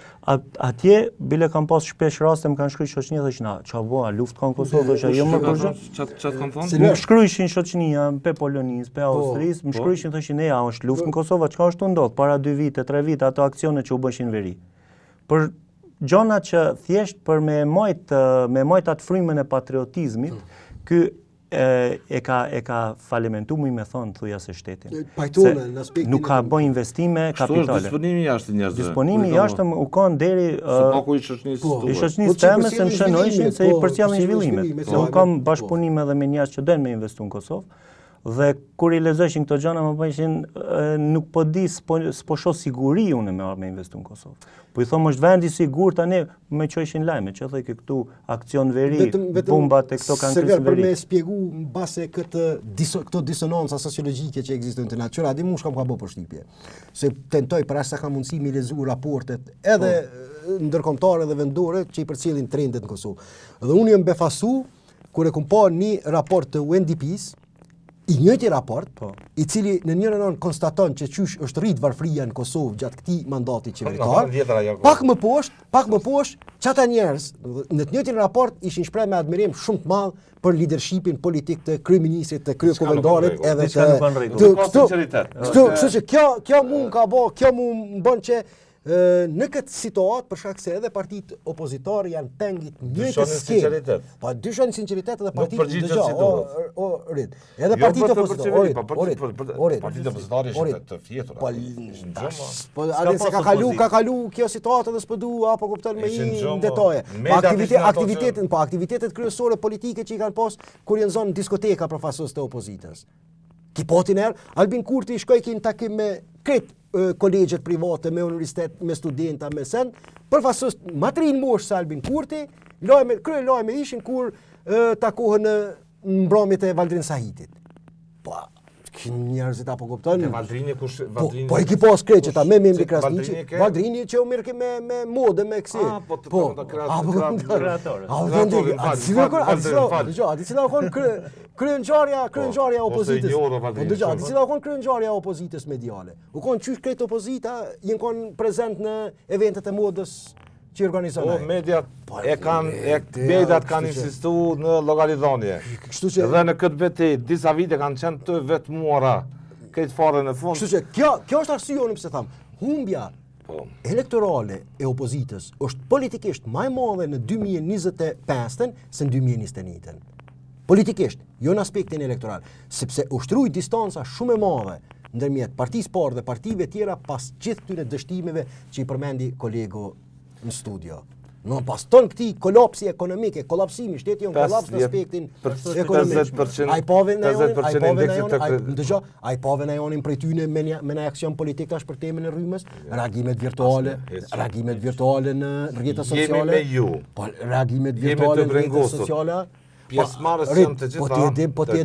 atje bile kam pas shpesh raste më kanë shkruaj shoqënia thonë ç'a bëa luftë kanë Kosovë, që jo më përgjë. Çat kanë thonë? Më shkruajshin shoqënia pe Polonisë, pe Austrisë, më shkruajshin thoshin ja është luftë në Kosovë, çka ashtu ndodh para 2 vite, 3 vite ato aksione që u bëshin veri. Për gjona që thjesht për me majt atë frymën e patriotizmit, ky e ka falimentu mu i me thonë thuja se shtetin. Nuk ka bëj investime kapitale. Disponimi jashtë njerëzve. Disponimi jashtë u kanë deri i shoqënisë teme se më shënojshin se i përcjellin zhvillimet. Se unë kam bashkëpunim edhe me njerëz që doin me investu në Kosovë. Dhe kur i lexojshin këto gjëra më bëjshin nuk po di s'po shoh siguri unë me investu në Kosovë. Po i them është vendi i sigurt tani më çojshin lajme, që thotë këtu aksion veri, bombat e këto kanë kryer veri. Për me shpjegu mbase këto disonanca sociologjike që ekzistojnë të natyrë, a di mush kam ka bë përshtypje. Se tentoj për as sa ka mundësi mi lezu raportet edhe ndërkombëtare dhe vendore që i përcjellin trendet në Kosovë. Dhe unë jam befasu kur e kam pa një raport të UNDP-s, i njëjti raport, i cili në njërin anë konstaton që qysh është rrit varfëria në Kosovë gjatë këtij mandati qeveritar. Pak më poshtë, çata njerëz në të njëjtin raport ishin shprehur me admirim shumë të madh për leadershipin politik të kryeministrit, të kryekomendarit edhe kështu që kjo mund ka bë, kjo mund bën që në këtë situatë për shkak se edhe partitë opozitare janë pengit njëjtës skemë. Po dyshojnë sinqeritet edhe partitë rit. Edhe partitë opozitare. Partitë opozitare janë të fjetura. Po a se ka kalu kjo situatë edhe s'po du apo kupton me një detaje. Aktivitetet kryesore politike që i kanë pas kur janë zonë diskoteka përfaqësues të opozitës. Kipotiner, Albin Kurti shkoi në takim me këtë kolegjet private, me universitet, me studenta, me sen, përfaqësues matrin mosh se Albin Kurti, lajme ishin kur takohen në mbrëmjet e Valdrin Sahitit. Po, njerëzit apo kupton. Valdrini kush Po i ki pas krejt që ta me Memri Krasniqi, Valdrini ke? Valdrini që u mirë me mode me kësi. A di cila kon kryengjarja opozitës. A di cila kon kryengjarja opozitës mediale. U kon qysh krejt opozita, jenë kon prezent në eventet e modës që organizon ai. Mediat mediat kanë insistu në llogaridhënie. Dhe në këtë veti disa vite kanë qenë të vetmuara këtë fare në fund. Kështu që kjo është arsyeja pse tham, humbja elektorale e opozitës është politikisht më e madhe në 2025 se në 2021. Politikisht, jo në aspektin elektoral, sepse ushtroi distanca shumë e madhe ndërmjet partisë parë dhe partive tjera pas gjithë këtyre dështimeve që i përmendi kolegu në studio. Në pas ton këtij kolapsi ekonomik, kolapsimi shteti on kolaps në aspektin ekonomik. 50% Ai pave na jonin prej tyne me një aksion politik tash për temën e rrymës, reagimet virtuale në rrjetet sociale. Jemi me ju. Po reagimet virtuale në rrjetet sociale. Pjesëmarrës janë të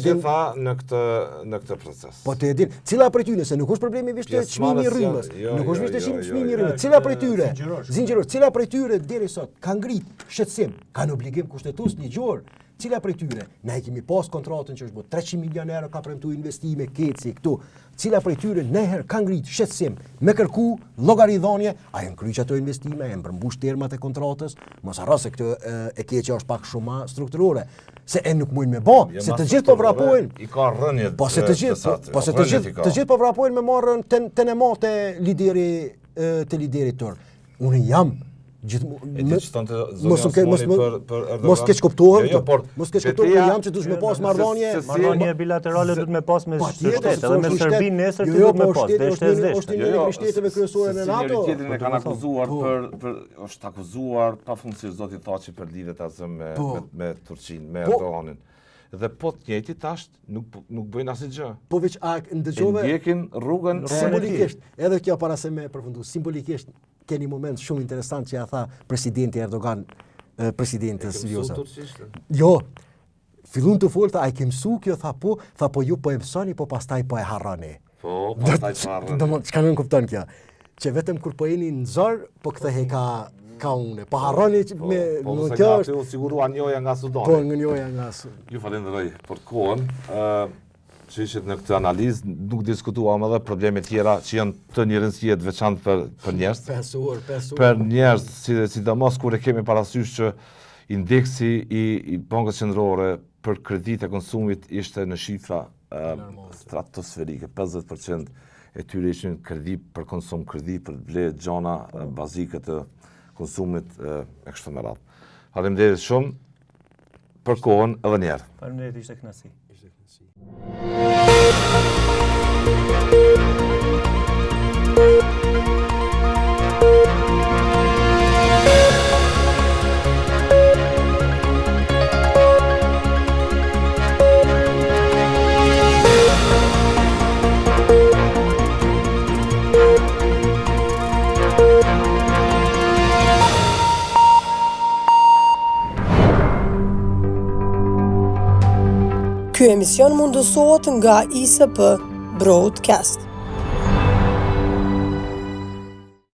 gjitha në këtë proces. Po të edin, cila prej tyre, se nuk është problemi vishtë çmimi i rrymës, nuk është vishtë çmimi i rrymës, cila prej tyre, zinxhiror, cila prej tyre deri sot ka ngrit shqetësim, kanë obligim kushtetues ligjor, cila prej tyre, na e kemi pas kontratën që është bë 300 milionë euro ka premtuar investime keci këtu, cila prej tyre neher ka ngrit shqetësim, me kërku llogaridhënie, a janë kryq ato investime, janë përmbush termat e kontratës, mos harro se këtë e keqja është pak shumë strukturore. Se nuk mujnë me bë, se të gjithë po vrapojnë. I ka rënje. Po se të gjithë po vrapojnë me marrën tenemate lideri tër. Unë jam mos keq kuptohem. Mos keq kuptohem, jam që duhet me pas marrëdhënie bilaterale duhet me pas me shtetet, edhe me Serbinë nesër duhet me pas. Është një nga shteteve kryesore në NATO. Tjetrin e kanë akuzuar është akuzuar pafundësisht zoti Thaçi për lidhjet asë me Turqinë, me Erdoganin. Dhe po të njëjti tash nuk bëjnë asgjë. Po veç ndëgjove ndjekin rrugën simbolikisht. Edhe kjo para se me përfundu, simbolikisht keni moment shumë interesant që ja tha presidenti Erdogan presidentës Vjosa. Jo, fillun të folë, ai ke mësu kjo, tha po ju po e mësoni, po pastaj po e harroni. Po, pastaj po harroni. Çka nuk kupton kjo? Që vetëm kur po jeni në zor, po kthehej ka une. Po harroni me kjo është u sigurua njoja nga Sudani. Po njoja nga Sudani. Ju falenderoj për kohën. Që ishit në këtë analizë, nuk diskutuam edhe probleme tjera që janë të një rëndësie të veçantë për njerëz. Për njerëz, sidomos kur e kemi parasysh që indeksi i Bankës Qendrore për kreditë e konsumit ishte në shifra stratosferike. 50% e tyre ishin kredi për konsum, kredi për ble gjana bazike të konsumit e kështu me radhë. Faleminderit shumë për kohën edhe një herë. Faleminderit, ishte kënaqësi. Ky emision mundësohet nga ISP Broadcast.